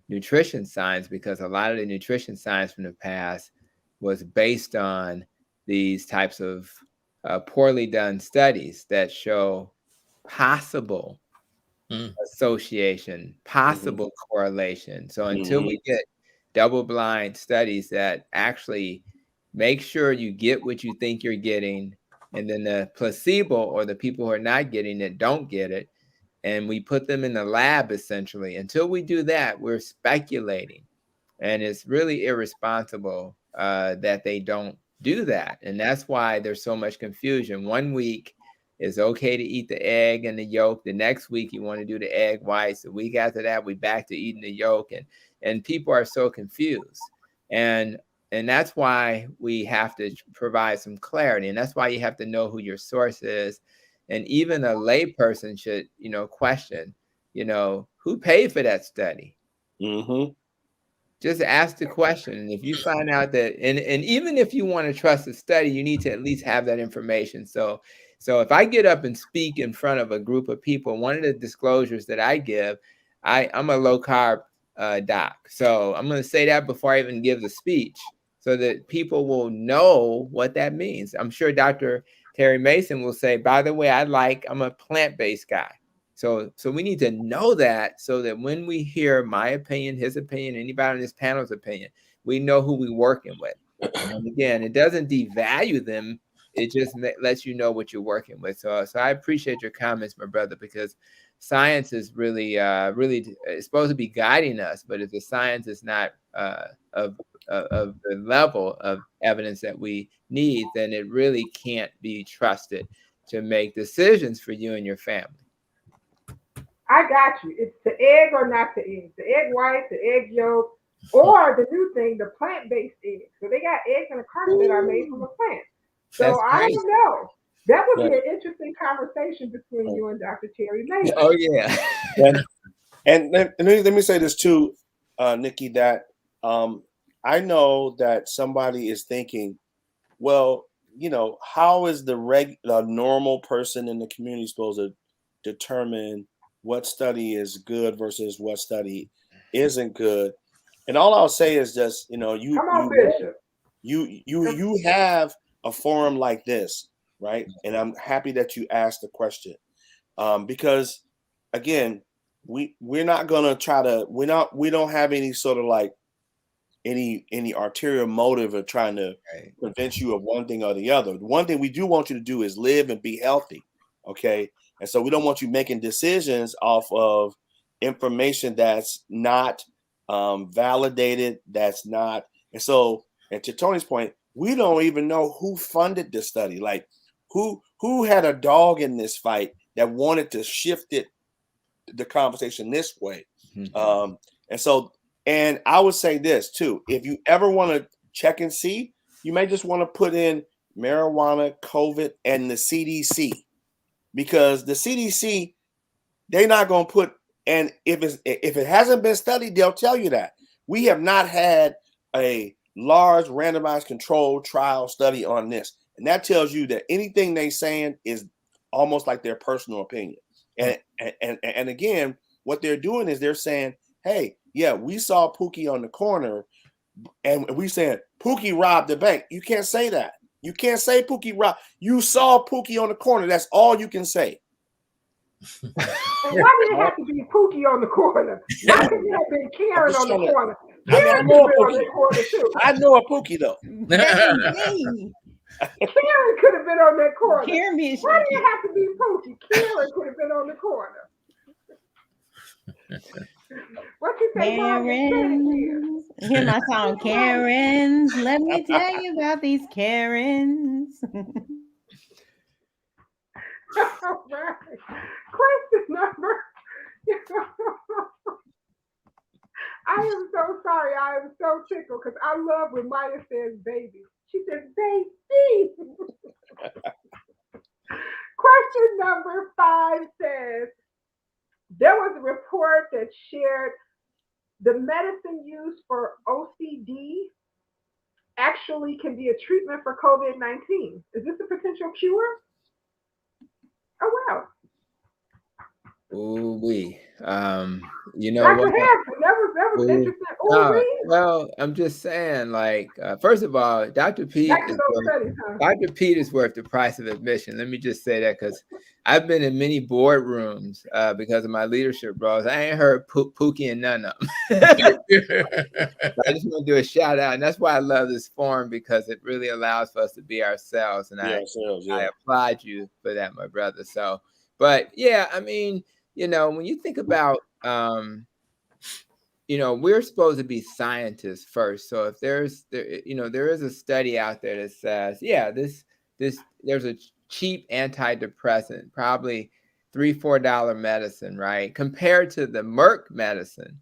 nutrition science, because a lot of the nutrition science from the past was based on these types of poorly done studies that show possible association, possible correlation. So until we get double-blind studies that actually make sure you get what you think you're getting, and then the placebo or the people who are not getting it don't get it, and we put them in the lab, essentially, until we do that, we're speculating. And it's really irresponsible that they don't do that. And that's why there's so much confusion. One week it's okay to eat the egg and the yolk. The next week you want to do the egg whites. The week after that, we back to eating the yolk. And people are so confused. And that's why we have to provide some clarity. And that's why you have to know who your source is. And even a layperson should, question, who paid for that study? Just ask the question. And if you find out that, and even if you want to trust the study, you need to at least have that information. So if I get up and speak in front of a group of people, one of the disclosures that I give, I'm a low carb doc. So I'm going to say that before I even give the speech so that people will know what that means. I'm sure Dr. Terry Mason will say, by the way, I'm a plant-based guy. So we need to know that so that when we hear my opinion, his opinion, anybody on this panel's opinion, we know who we're working with. And again, it doesn't devalue them. It just lets you know what you're working with. So I appreciate your comments, my brother, because science is really it's supposed to be guiding us. But if the science is not of the level of evidence that we need, then it really can't be trusted to make decisions for you and your family. I got you. It's the egg or not the egg. The egg white, the egg yolk, or the new thing, the plant-based eggs. So they got eggs in a carton that are made from a plant. So I don't know. That would be an interesting conversation between you and Dr. Terry Mason. Oh, yeah. And let me say this too, Nikki, that I know that somebody is thinking, well, how is the normal person in the community supposed to determine what study is good versus what study isn't good? And all I'll say is just, you have a forum like this, right? And I'm happy that you asked the question, because again, we're not gonna we don't have any sort of like any arterial motive of trying to convince you of one thing or the other. The one thing we do want you to do is live and be healthy, okay? And so we don't want you making decisions off of information that's not validated, that's not. And so, and to Tony's point, we don't even know who funded this study, like who had a dog in this fight that wanted to shift the conversation this way. And so, and I would say this too, if you ever want to check and see, you may just want to put in marijuana, COVID, and the CDC, because the CDC, they're not going to put, and if it hasn't been studied, they'll tell you that. We have not had a large randomized controlled trial study on this. And that tells you that anything they're saying is almost like their personal opinion. And again, what they're doing is they're saying, hey, yeah, we saw Pookie on the corner and we said Pookie robbed the bank. You can't say that. You can't say Pookie robbed. You saw Pookie on the corner. That's all you can say. And why did it have to be Pookie on the corner? Why couldn't it have been Karen on the corner? Karen could have been on that corner too. I know a Pookie though. Karen could have been on that corner. Karen, why did it have to be Pookie? Karen could have been on the corner. What you say, Karens? Hear my song, Karens. Let me tell you about these Karens. All right. Question number. I am so sorry. I am so tickled because I love when Maya says baby. She says baby. Question number 5 says, there was a report that shared the medicine used for OCD actually can be a treatment for COVID-19. Is this a potential cure? Oh, wow. Ooh wee. You know Dr. what? Hanson, that was Ooh, interesting. Oh, wee. well, I'm just saying, like, first of all, Dr. Pete Back to is those worth studies, huh? Dr. Pete is worth the price of admission. Let me just say that because I've been in many boardrooms because of my leadership roles. I ain't heard Pookie and none of them. I just want to do a shout out, and that's why I love this forum, because it really allows for us to be ourselves. And I applaud you for that, my brother. So, but yeah, I mean, when you think about we're supposed to be scientists first. So if there is a study out there that says, yeah, there's a cheap antidepressant, probably $3-4 medicine, right? Compared to the Merck medicine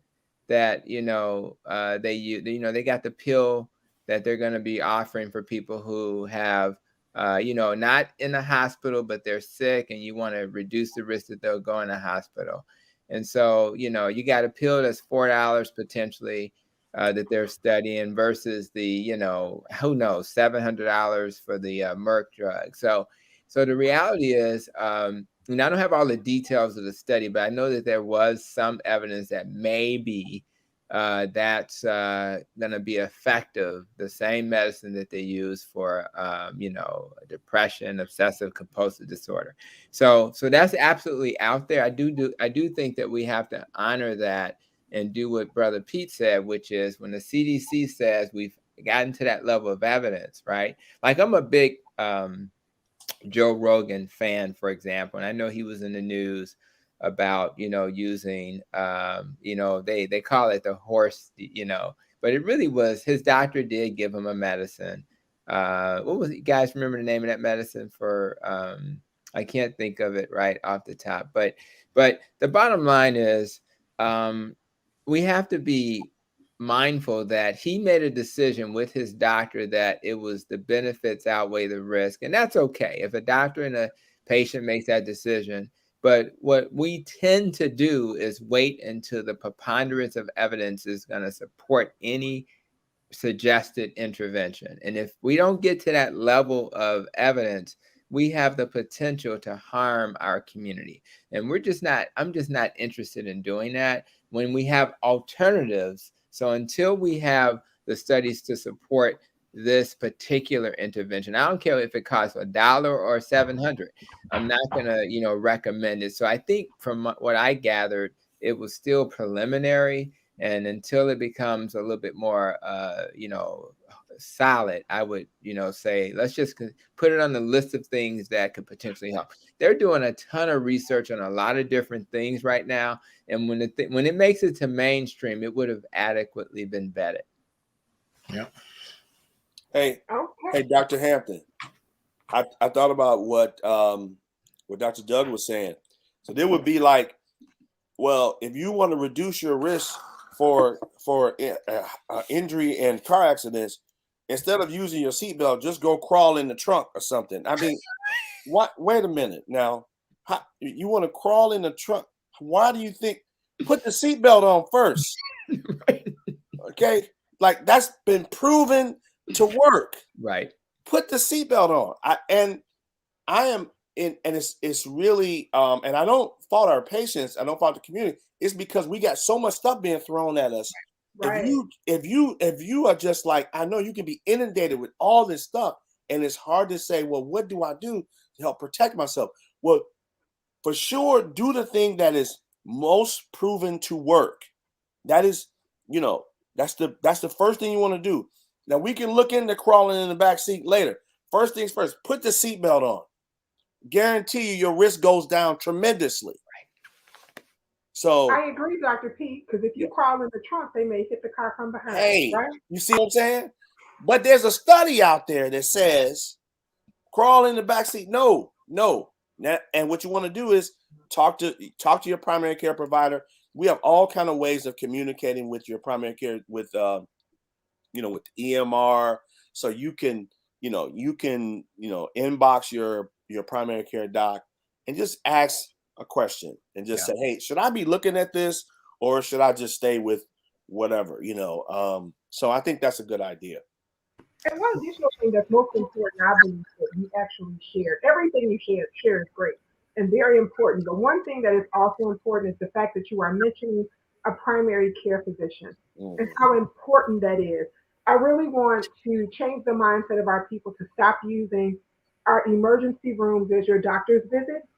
that, they use, they got the pill that they're going to be offering for people who have, not in a hospital, but they're sick and you want to reduce the risk that they'll go in a hospital. And so, you got a pill that's $4 potentially that they're studying versus the, who knows, $700 for the Merck drug. So the reality is, and I don't have all the details of the study, but I know that there was some evidence that maybe that's going to be effective, the same medicine that they use for, depression, obsessive compulsive disorder. So that's absolutely out there. I do think that we have to honor that and do what Brother Pete said, which is when the CDC says we've gotten to that level of evidence, right? Like I'm a big Joe Rogan fan, for example, and I know he was in the news about using they call it the horse, but it really was his doctor did give him a medicine. What was it? You guys remember the name of that medicine for I can't think of it right off the top, but the bottom line is we have to be mindful that he made a decision with his doctor that it was the benefits outweigh the risk, and that's okay if a doctor and a patient makes that decision. But what we tend to do is wait until the preponderance of evidence is going to support any suggested intervention. And if we don't get to that level of evidence, we have the potential to harm our community. And I'm just not interested in doing that when we have alternatives. So until we have the studies to support this particular intervention, I don't care if it costs $1 or $700. I'm not going to, recommend it. So I think from what I gathered, it was still preliminary. And until it becomes a little bit more, solid, I would, say, let's just put it on the list of things that could potentially help. They're doing a ton of research on a lot of different things right now. And when it makes it to mainstream, it would have adequately been vetted. Yeah. Hey, Dr. Hampton, I thought about what Dr. Doug was saying. So there would be like, well, if you want to reduce your risk for injury and car accidents, instead of using your seatbelt, just go crawl in the trunk or something. I mean, what? Wait a minute now. You want to crawl in the trunk? Why do you think? Put the seatbelt on first. Okay, like that's been proven to work. Right. Put the seatbelt on. It's really and I don't fault our patients. I don't fault the community. It's because we got so much stuff being thrown at us. Right. If you are just like, I know you can be inundated with all this stuff, and it's hard to say, well, what do I do to help protect myself? Well, for sure, do the thing that is most proven to work. That is, that's the first thing you want to do. Now we can look into crawling in the back seat later. First things first, put the seatbelt on. Guarantee you your risk goes down tremendously. Right. So I agree, Dr. Pete, because if you crawl in the trunk, they may hit the car from behind. Hey, right? You see what I'm saying? But there's a study out there that says crawl in the back seat. No. And what you want to do is talk to your primary care provider. We have all kind of ways of communicating with your primary care with with EMR, so you can inbox your primary care doc and just ask a question and just Yeah. say, hey, should I be looking at this or should I just stay with whatever, so I think that's a good idea. And one additional thing that's most important, I believe, that you actually shared. Everything you share is great and very important. But one thing that is also important is the fact that you are mentioning a primary care physician and Mhm. how important that is. I really want to change the mindset of our people to stop using our emergency rooms as your doctor's visit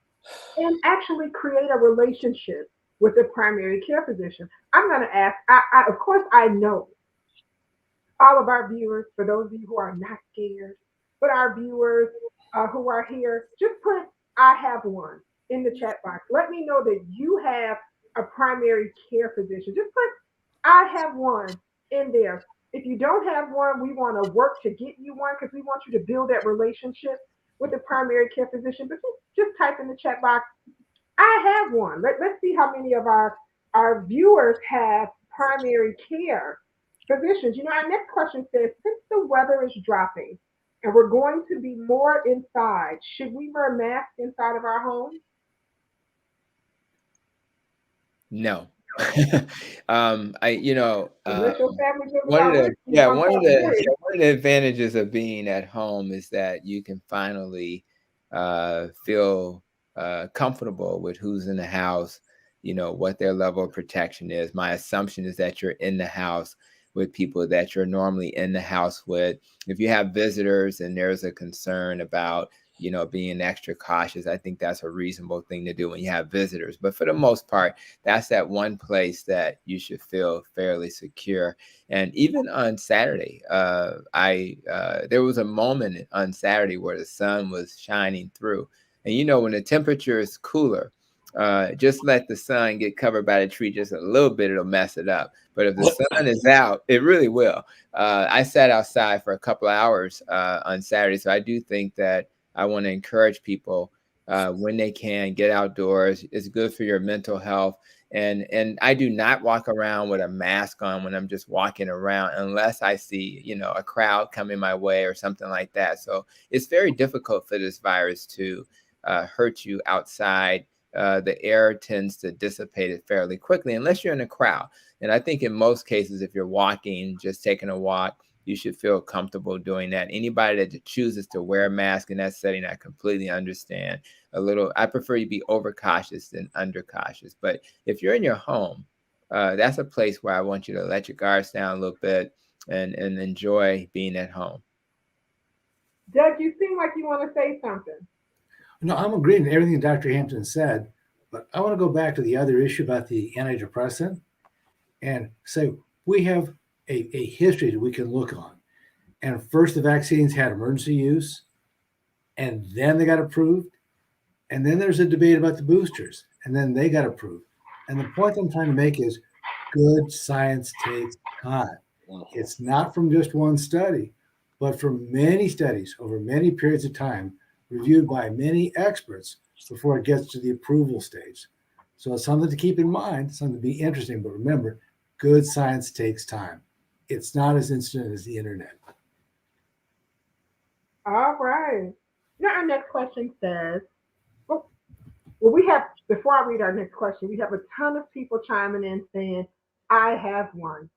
and actually create a relationship with the primary care physician. I'm going to ask, of course, I know all of our viewers, for those of you who are not scared, but our viewers who are here, just put I have one in the chat box. Let me know that you have a primary care physician. Just put I have one in there. If you don't have one, we want to work to get you one because we want you to build that relationship with the primary care physician. But just type in the chat box I have one. Let's see how many of our viewers have primary care physicians. Our next question says, since the weather is dropping and we're going to be more inside, should we wear masks inside of our homes? No. Unless your family members one of are the with you on one of that the period. one of the advantages of being at home is that you can finally feel comfortable with who's in the house, what their level of protection is. My assumption is that you're in the house with people that you're normally in the house with. If you have visitors and there's a concern about being extra cautious, I think that's a reasonable thing to do when you have visitors. But for the most part, that's that one place that you should feel fairly secure. And even on Saturday, there was a moment on Saturday where the sun was shining through. And when the temperature is cooler, just let the sun get covered by the tree just a little bit, it'll mess it up. But if the sun is out, it really will. I sat outside for a couple of hours on Saturday, so I do think that I want to encourage people when they can get outdoors. It's good for your mental health. And I do not walk around with a mask on when I'm just walking around unless I see, a crowd coming my way or something like that. So it's very difficult for this virus to hurt you outside. The air tends to dissipate it fairly quickly unless you're in a crowd. And I think in most cases, if you're walking, just taking a walk, you should feel comfortable doing that. Anybody that chooses to wear a mask in that setting, I completely understand. I prefer you be overcautious than undercautious. But if you're in your home, that's a place where I want you to let your guards down a little bit and enjoy being at home. Doug, you seem like you want to say something. No, I'm agreeing with everything Dr. Hampton said, but I want to go back to the other issue about the antidepressant and say we have a history that we can look on. And first, the vaccines had emergency use, and then they got approved. And then there's a debate about the boosters, and then they got approved. And the point I'm trying to make is good science takes time. It's not from just one study, but from many studies over many periods of time, reviewed by many experts before it gets to the approval stage. So it's something to keep in mind, something to be interesting. But remember, good science takes time. It's not as instant as the internet. All right. Now, our next question says, well, we have, before I read our next question, we have a ton of people chiming in saying, I have one.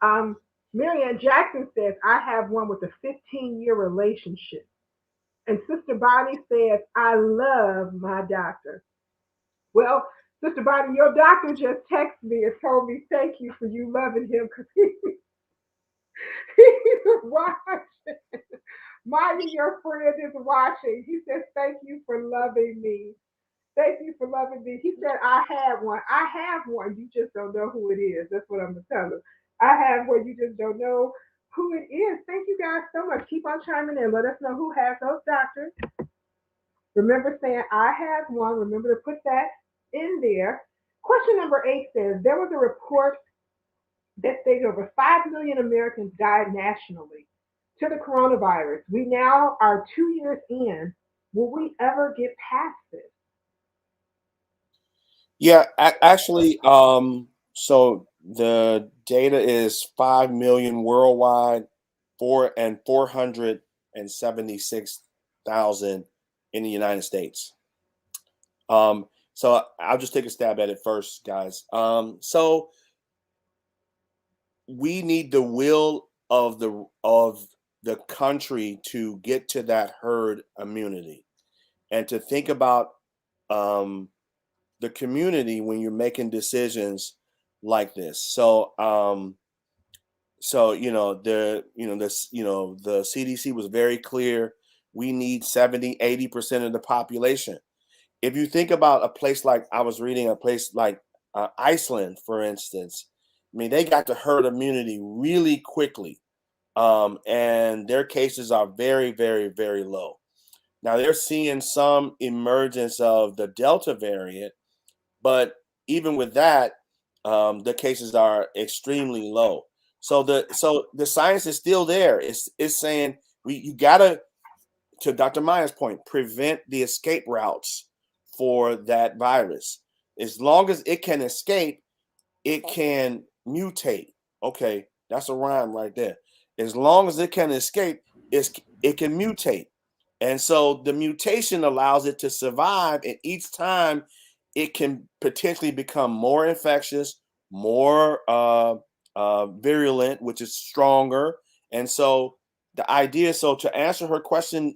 Um, Marianne Jackson says, I have one with a 15-year relationship. And Sister Bonnie says, I love my doctor. Well, Sister Bonnie, your doctor just texted me and told me thank you for you loving him because he's watching. Maya, your friend, is watching. He says, thank you for loving me. Thank you for loving me. He said, I had one. I have one. You just don't know who it is. That's what I'm going to tell him. I have one. You just don't know who it is. Thank you guys so much. Keep on chiming in. Let us know who has those doctors. Remember saying, I have one. Remember to put that in there. Question number 8 says, there was a report that stated over 5 million Americans died nationally to the coronavirus. We now are 2 years in. Will we ever get past this? Yeah, actually, so the data is 5 million worldwide, 476,000 in the United States. So I'll just take a stab at it first, guys. So we need the will of the country to get to that herd immunity, and to think about the community when you're making decisions like this. So the CDC was very clear. We need 70-80% of the population. If you think about a place like, I was reading a place like Iceland, for instance, I mean, they got to herd immunity really quickly, and their cases are very, very, very low. Now they're seeing some emergence of the Delta variant, but even with that, the cases are extremely low. So the science is still there. It's saying you gotta, to Dr. Maya's point, prevent the escape routes for that virus. As long as it can escape, it can mutate. Okay, that's a rhyme right there. As long as it can escape, it can mutate. And so the mutation allows it to survive, and each time it can potentially become more infectious, more virulent, which is stronger. And so the idea, so to answer her question,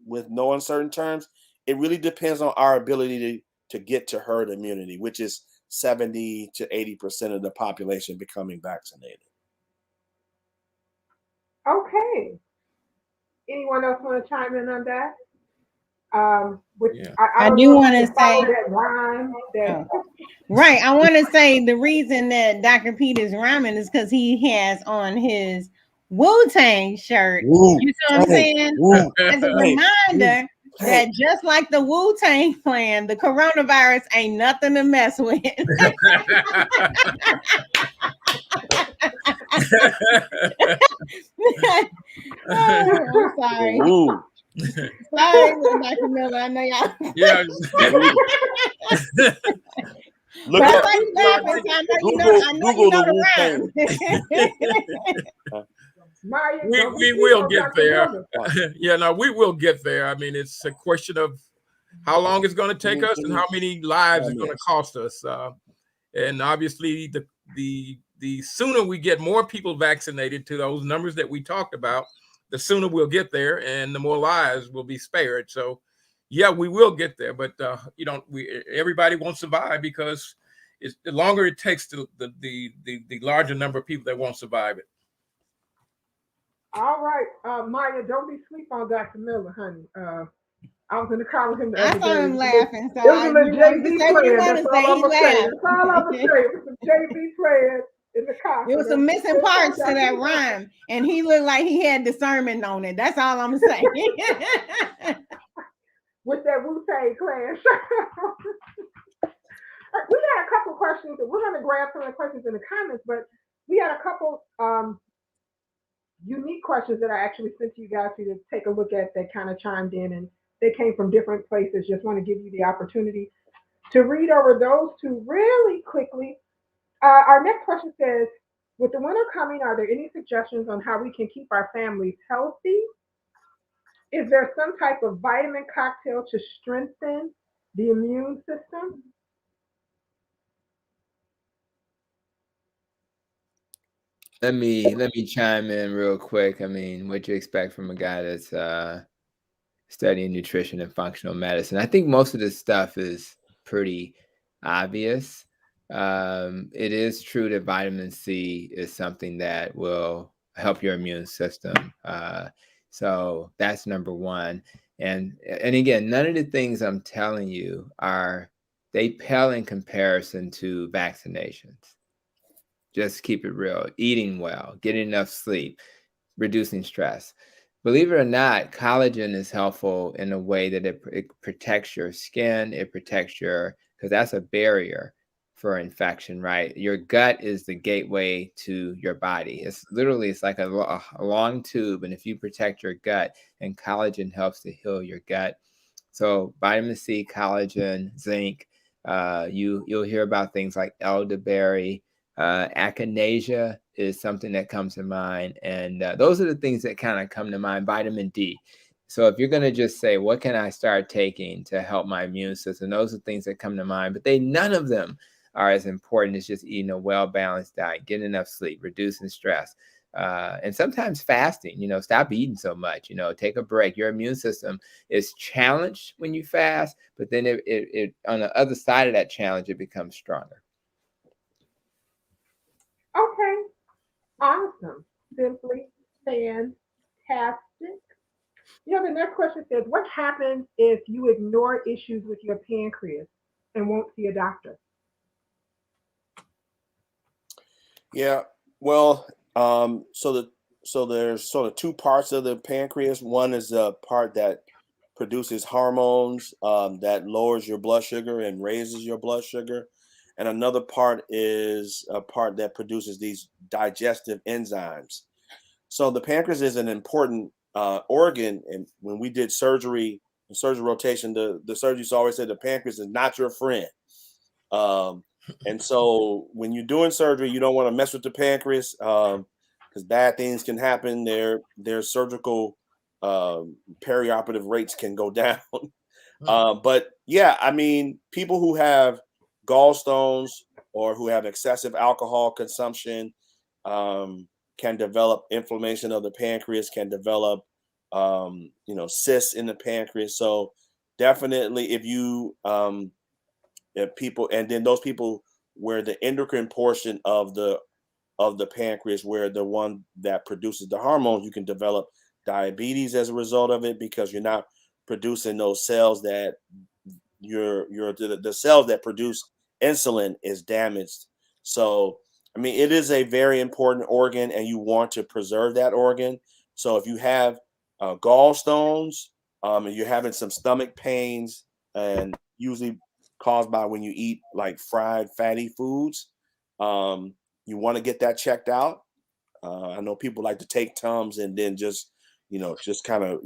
with no uncertain terms, it really depends on our ability to get to herd immunity, which is 70 to 80% of the population becoming vaccinated. Okay. Anyone else want to chime in on that? Yeah. I do want to say that rhyme. Right. I want to say the reason that Dr. Pete is rhyming is because he has on his Wu-Tang shirt. Woo, You know what I'm saying? woo, As a reminder that just like the Wu-Tang Clan, the coronavirus ain't nothing to mess with. I'm sorry. woo. Sorry, Dr. Miller. I know y'all. Yeah. Look But up I like laughing, so I know you know the rhyme. we will get there. Yeah, no, we will get there. I mean, it's a question of how long it's going to take us and how many lives it's going to cost us. And obviously, the sooner we get more people vaccinated to those numbers that we talked about, the sooner we'll get there, and the more lives will be spared. So, yeah, we will get there. But everybody won't survive, because the longer it takes, the larger number of people that won't survive it. All right, Maya, don't be sleep on Dr. Miller, honey. I was in the car with him the other day. I saw him laughing. So it was a JV playing. That's all I'm gonna say. That's all I'm gonna say. It was some JV playing in the car. There was some missing parts to that rhyme, and he looked like he had discernment on it. That's all I'm gonna say. With that Wu-Tang Clan. We got a couple questions. We're going to grab some of the questions in the comments, but we had a couple unique questions that I actually sent to you guys to take a look at that kind of chimed in, and they came from different places. Just want to give you the opportunity to read over those two really quickly. Our next question says, with the winter coming, are there any suggestions on how we can keep our families healthy? Is there some type of vitamin cocktail to strengthen the immune system? Let me chime in real quick. I mean, what you expect from a guy that's studying nutrition and functional medicine? I think most of this stuff is pretty obvious. It is true that vitamin C is something that will help your immune system. So that's number one. And again, none of the things I'm telling you they pale in comparison to vaccinations. Just keep it real. Eating well, getting enough sleep, reducing stress. Believe it or not, collagen is helpful in a way that it protects your skin. It protects because that's a barrier for infection, right? Your gut is the gateway to your body. It's like a long tube. And if you protect your gut, and collagen helps to heal your gut. So vitamin C, collagen, zinc, you'll hear about things like elderberry. Echinacea is something that comes to mind, and those are the things that kind of come to mind. Vitamin D. So if you're going to just say, what can I start taking to help my immune system? Those are things that come to mind, but none of them are as important as just eating a well-balanced diet, getting enough sleep, reducing stress, and sometimes fasting. Stop eating so much, take a break. Your immune system is challenged when you fast, but then it on the other side of that challenge, it becomes stronger. Okay, awesome. Simply fantastic. The next question says, what happens if you ignore issues with your pancreas and won't see a doctor? Yeah, well, so there's sort of two parts of the pancreas. One is the part that produces hormones that lowers your blood sugar and raises your blood sugar, and another part is a part that produces these digestive enzymes. So the pancreas is an important organ, and when we did surgery, surgery rotation, the surgeons always said the pancreas is not your friend. Um, and so when you're doing surgery, you don't want to mess with the pancreas because bad things can happen. Their surgical perioperative rates can go down. But yeah, I mean, people who have gallstones or who have excessive alcohol consumption can develop inflammation of the pancreas, can develop cysts in the pancreas. So definitely, if people, and then those people where the endocrine portion of the pancreas, where the one that produces the hormones, you can develop diabetes as a result of it because you're not producing those cells that the cells that produce insulin is damaged. So I mean, it is a very important organ, and you want to preserve that organ. So if you have gallstones, and you're having some stomach pains, and usually caused by when you eat like fried fatty foods, you want to get that checked out. I know people like to take Tums and then just kind of,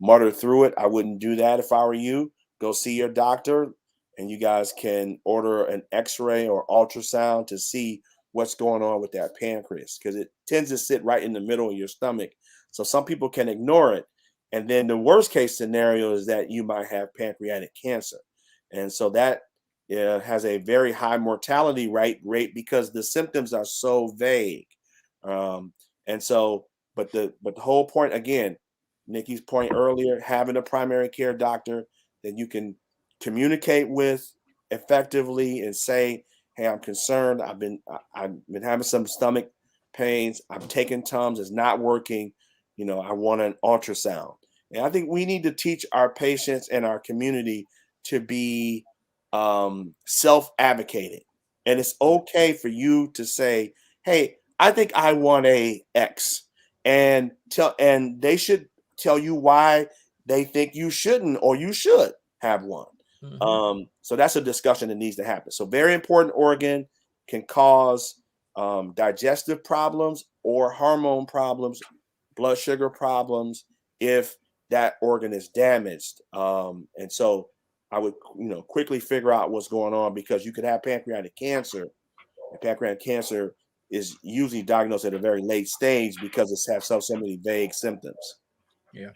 mutter through it. I wouldn't do that if I were you. Go see your doctor, and you guys can order an X-ray or ultrasound to see what's going on with that pancreas, because it tends to sit right in the middle of your stomach. So some people can ignore it. And then the worst case scenario is that you might have pancreatic cancer. And so that has a very high mortality rate because the symptoms are so vague. And so, but the whole point, again, Nikki's point earlier, having a primary care doctor that you can communicate with effectively and say, "Hey, I'm concerned. I've been having some stomach pains. I'm taking Tums. It's not working. I want an ultrasound." And I think we need to teach our patients and our community to be self-advocating. And it's okay for you to say, "Hey, I think I want a X," and they should tell you why they think you shouldn't or you should have one. So that's a discussion that needs to happen. So very important organ, can cause digestive problems or hormone problems, blood sugar problems if that organ is damaged. And so I would quickly figure out what's going on, because you could have pancreatic cancer, and pancreatic cancer is usually diagnosed at a very late stage because it has so many vague symptoms. Yeah.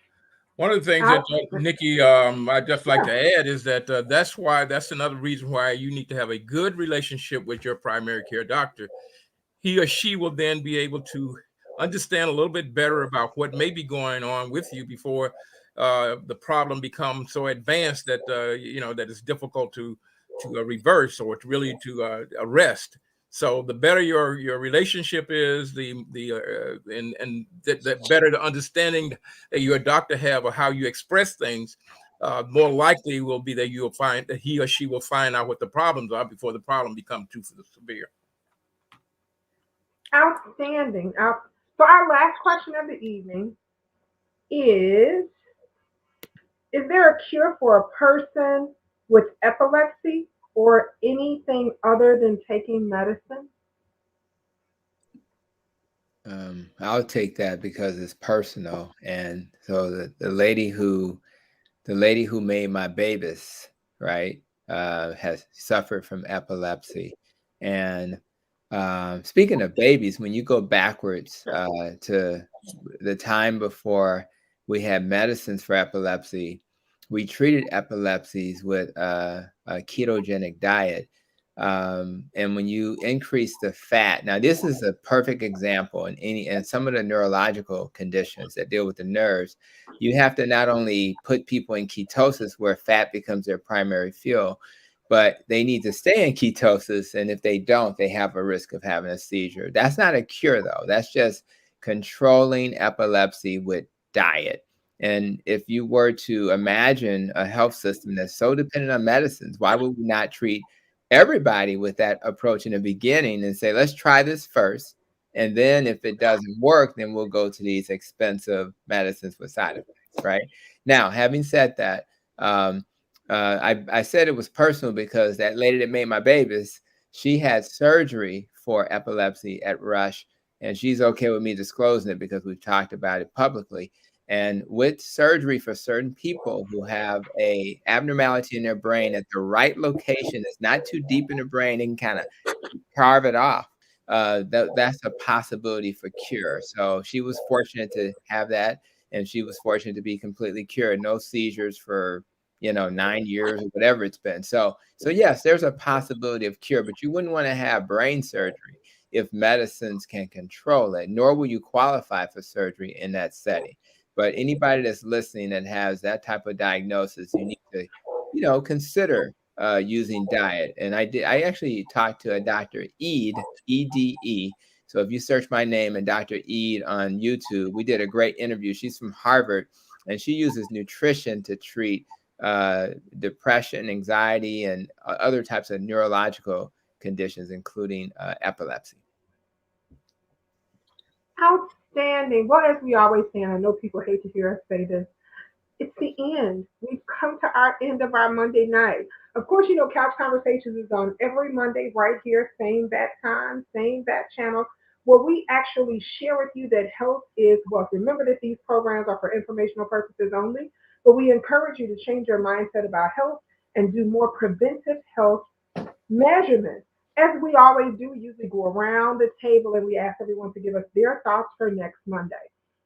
One of the things that Nikki, I just like to add is that that's another reason why you need to have a good relationship with your primary care doctor. He or she will then be able to understand a little bit better about what may be going on with you before the problem becomes so advanced that that it's difficult to reverse or to arrest. So the better your relationship is, the better the understanding that your doctor have of how you express things, more likely will be that you'll find that he or she will find out what the problems are before the problem becomes too severe. Outstanding. So our last question of the evening is there a cure for a person with epilepsy or anything other than taking medicine? I'll take that because it's personal. And so the lady who made my babies, right, has suffered from epilepsy. And speaking of babies, when you go backwards to the time before We had medicines for epilepsy. We treated epilepsies with a ketogenic diet. And when you increase the fat, now this is a perfect example in some of the neurological conditions that deal with the nerves, you have to not only put people in ketosis where fat becomes their primary fuel, but they need to stay in ketosis. And if they don't, they have a risk of having a seizure. That's not a cure though. That's just controlling epilepsy with diet. And if you were to imagine a health system that's so dependent on medicines, why would we not treat everybody with that approach in the beginning and say, let's try this first. And then if it doesn't work, then we'll go to these expensive medicines with side effects, right? Now, having said that, I said it was personal because that lady that made my babies, she had surgery for epilepsy at Rush, and she's okay with me disclosing it because we've talked about it publicly. And with surgery for certain people who have a abnormality in their brain at the right location, it's not too deep in the brain, and kind of carve it off. That's a possibility for cure. So she was fortunate to have that, and she was fortunate to be completely cured. No seizures for 9 years or whatever it's been. So yes, there's a possibility of cure, but you wouldn't want to have brain surgery if medicines can control it, nor will you qualify for surgery in that setting. But anybody that's listening that has that type of diagnosis, you need to, consider using diet. And I actually talked to a Dr. Eid, EDE. So if you search my name and Dr. Eid on YouTube, we did a great interview. She's from Harvard, and she uses nutrition to treat depression, anxiety, and other types of neurological conditions, including epilepsy. Outstanding. Well, as we always say, and I know people hate to hear us say this, it's the end. We've come to our end of our Monday night. Of course, Couch Conversations is on every Monday right here, same bat time, same bat channel, where we actually share with you that health is wealth. Remember that these programs are for informational purposes only, but we encourage you to change your mindset about health and do more preventive health measurements. As we always do, we usually go around the table and we ask everyone to give us their thoughts for next Monday.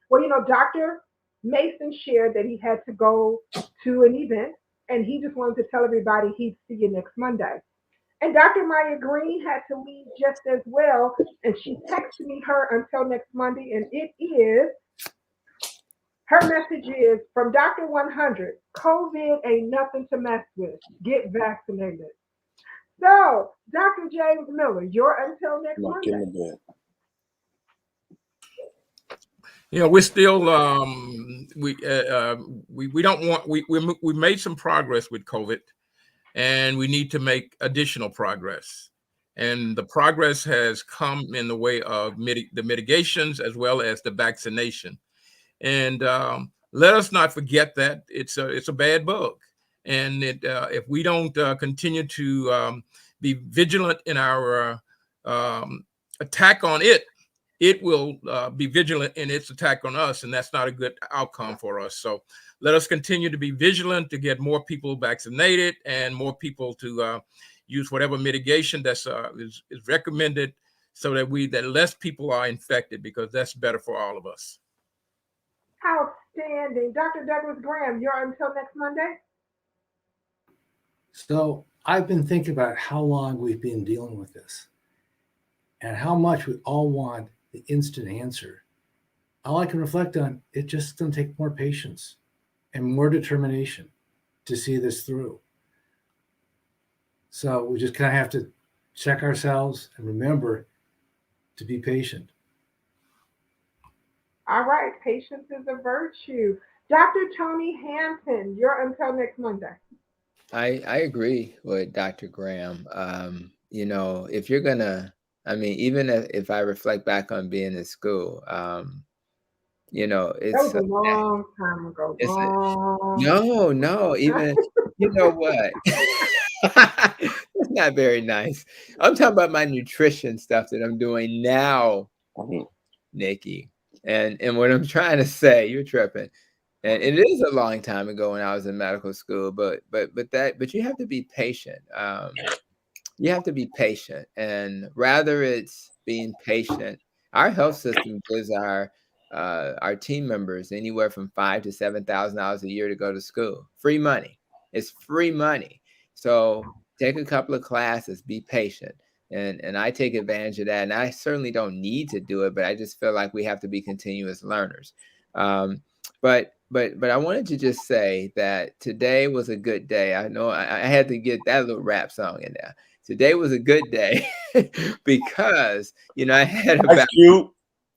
Well, Dr. Mason shared that he had to go to an event and he just wanted to tell everybody he'd see you next Monday. And Dr. Maya Green had to leave just as well. And she texted me her until next Monday. And her message is from Dr. 100, COVID ain't nothing to mess with. Get vaccinated. So, Dr. James Miller, you're until next Monday. We're still we don't want we made some progress with COVID, and we need to make additional progress. And the progress has come in the way of the mitigations as well as the vaccination. And let us not forget that it's a bad bug, and if we don't continue to be vigilant in our attack on it, it will be vigilant in its attack on us, and that's not a good outcome for us. So let us continue to be vigilant to get more people vaccinated and more people to use whatever mitigation that's is recommended, so that less people are infected, because that's better for all of us. Outstanding. Dr. Douglas Graham, you're until next Monday? So I've been thinking about how long we've been dealing with this and how much we all want the instant answer. All I can reflect on, it just going to take more patience and more determination to see this through. So we just kind of have to check ourselves and remember to be patient. All right, patience is a virtue. Dr. Tony Hampton, you're until next Monday. I agree with Dr. Graham. If you're gonna, even if I reflect back on being in school, it's that was a long time ago. No, even you know what? That's not very nice. I'm talking about my nutrition stuff that I'm doing now, Nikki. And what I'm trying to say, you're tripping. And it is a long time ago when I was in medical school, but you have to be patient. You have to be patient, and rather it's being patient. Our health system gives our our team members anywhere from $5,000 to $7,000 a year to go to school. Free money. It's free money. So take a couple of classes, be patient. And I take advantage of that. And I certainly don't need to do it, but I just feel like we have to be continuous learners. But I wanted to just say that today was a good day. I know I had to get that little rap song in there. Today was a good day because, I had about Ice Cube.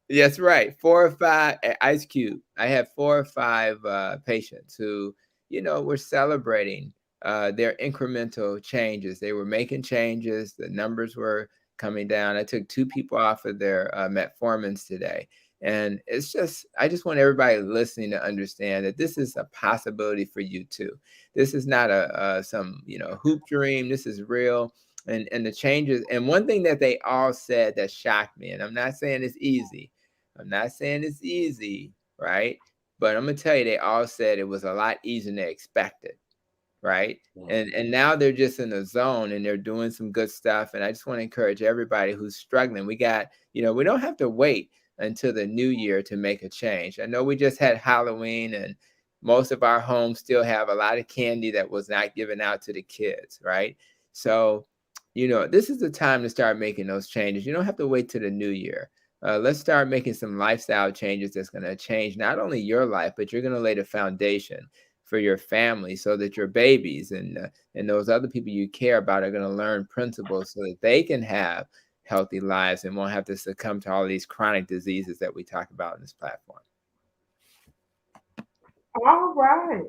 Yes, right. 4 or 5 Ice Cube. I had 4 or 5 patients who, were celebrating their incremental changes. They were making changes. The numbers were coming down. I took 2 people off of their metformins today. And I just want everybody listening to understand that this is a possibility for you too. This is not some, hoop dream. This is real. And the changes. And one thing that they all said that shocked me, and I'm not saying it's easy. Right? But I'm going to tell you, they all said it was a lot easier than they expected. Right. And now they're just in the zone and they're doing some good stuff. And I just want to encourage everybody who's struggling. We don't have to wait until the new year to make a change. I know we just had Halloween and most of our homes still have a lot of candy that was not given out to the kids. Right. So, this is the time to start making those changes. You don't have to wait till the new year. Let's start making some lifestyle changes that's going to change not only your life, but you're going to lay the foundation for your family so that your babies and those other people you care about are going to learn principles so that they can have healthy lives and won't have to succumb to all these chronic diseases that we talk about in this platform. All right.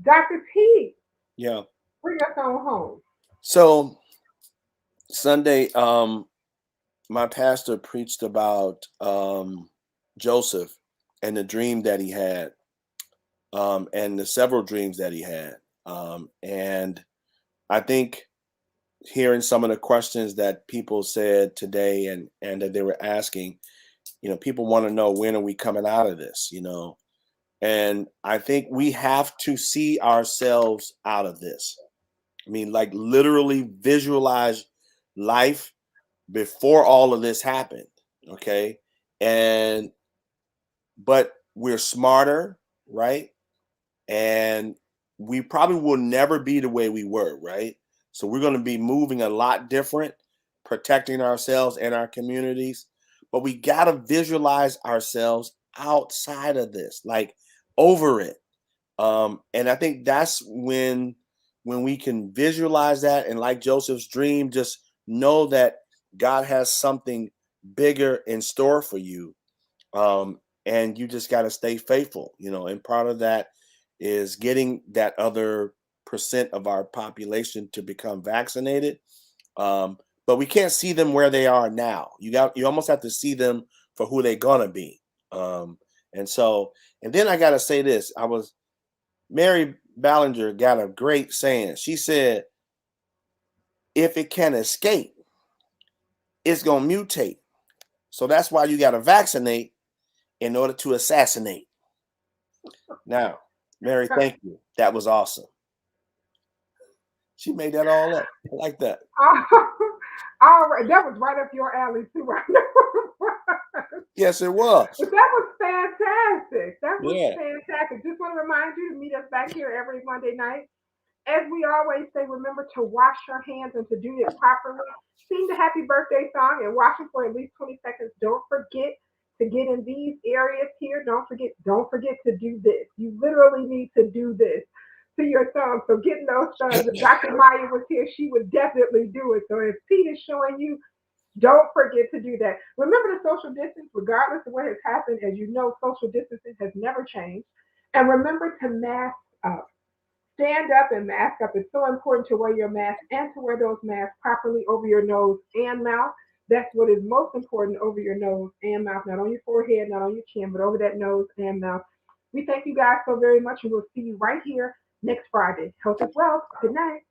Dr. T. Yeah. Bring us on home. So Sunday, my pastor preached about Joseph and the dream that he had, and the several dreams that he had. And I think hearing some of the questions that people said today and that they were asking, people want to know, when are we coming out of this, And I think we have to see ourselves out of this. I mean, like literally visualize life before all of this happened. Okay. But we're smarter, right? And we probably will never be the way we were, right? So we're going to be moving a lot different, protecting ourselves and our communities. But we got to visualize ourselves outside of this, like over it. And I think that's when we can visualize that, and like Joseph's dream, just know that God has something bigger in store for you. And you just got to stay faithful, and part of that is getting that other percent of our population to become vaccinated. But we can't see them where they are now. You almost have to see them for who they're gonna be. And then I gotta say this. Mary Ballinger got a great saying. She said, if it can escape, it's gonna mutate. So that's why you gotta vaccinate in order to assassinate. Now, Mary, thank you. That was awesome. She made that all up. I like that. All right. That was right up your alley, too. Yes, it was. But that was fantastic. Fantastic. Just want to remind you to meet us back here every Monday night. As we always say, remember to wash your hands and to do it properly. Sing the happy birthday song and wash it for at least 20 seconds. Don't forget to get in these areas here. Don't forget to do this. You literally need to do this to your thumb. So getting those thumbs, if Dr. Maya was here, she would definitely do it. So if Pete is showing you, don't forget to do that. Remember the social distance, regardless of what has happened. As you know, social distancing has never changed. And remember to mask up. Stand up and mask up. It's so important to wear your mask and to wear those masks properly over your nose and mouth. That's what is most important, over your nose and mouth, not on your forehead, not on your chin, but over that nose and mouth. We thank you guys so very much, and we'll see you right here next Friday. Health is wealth. Good night.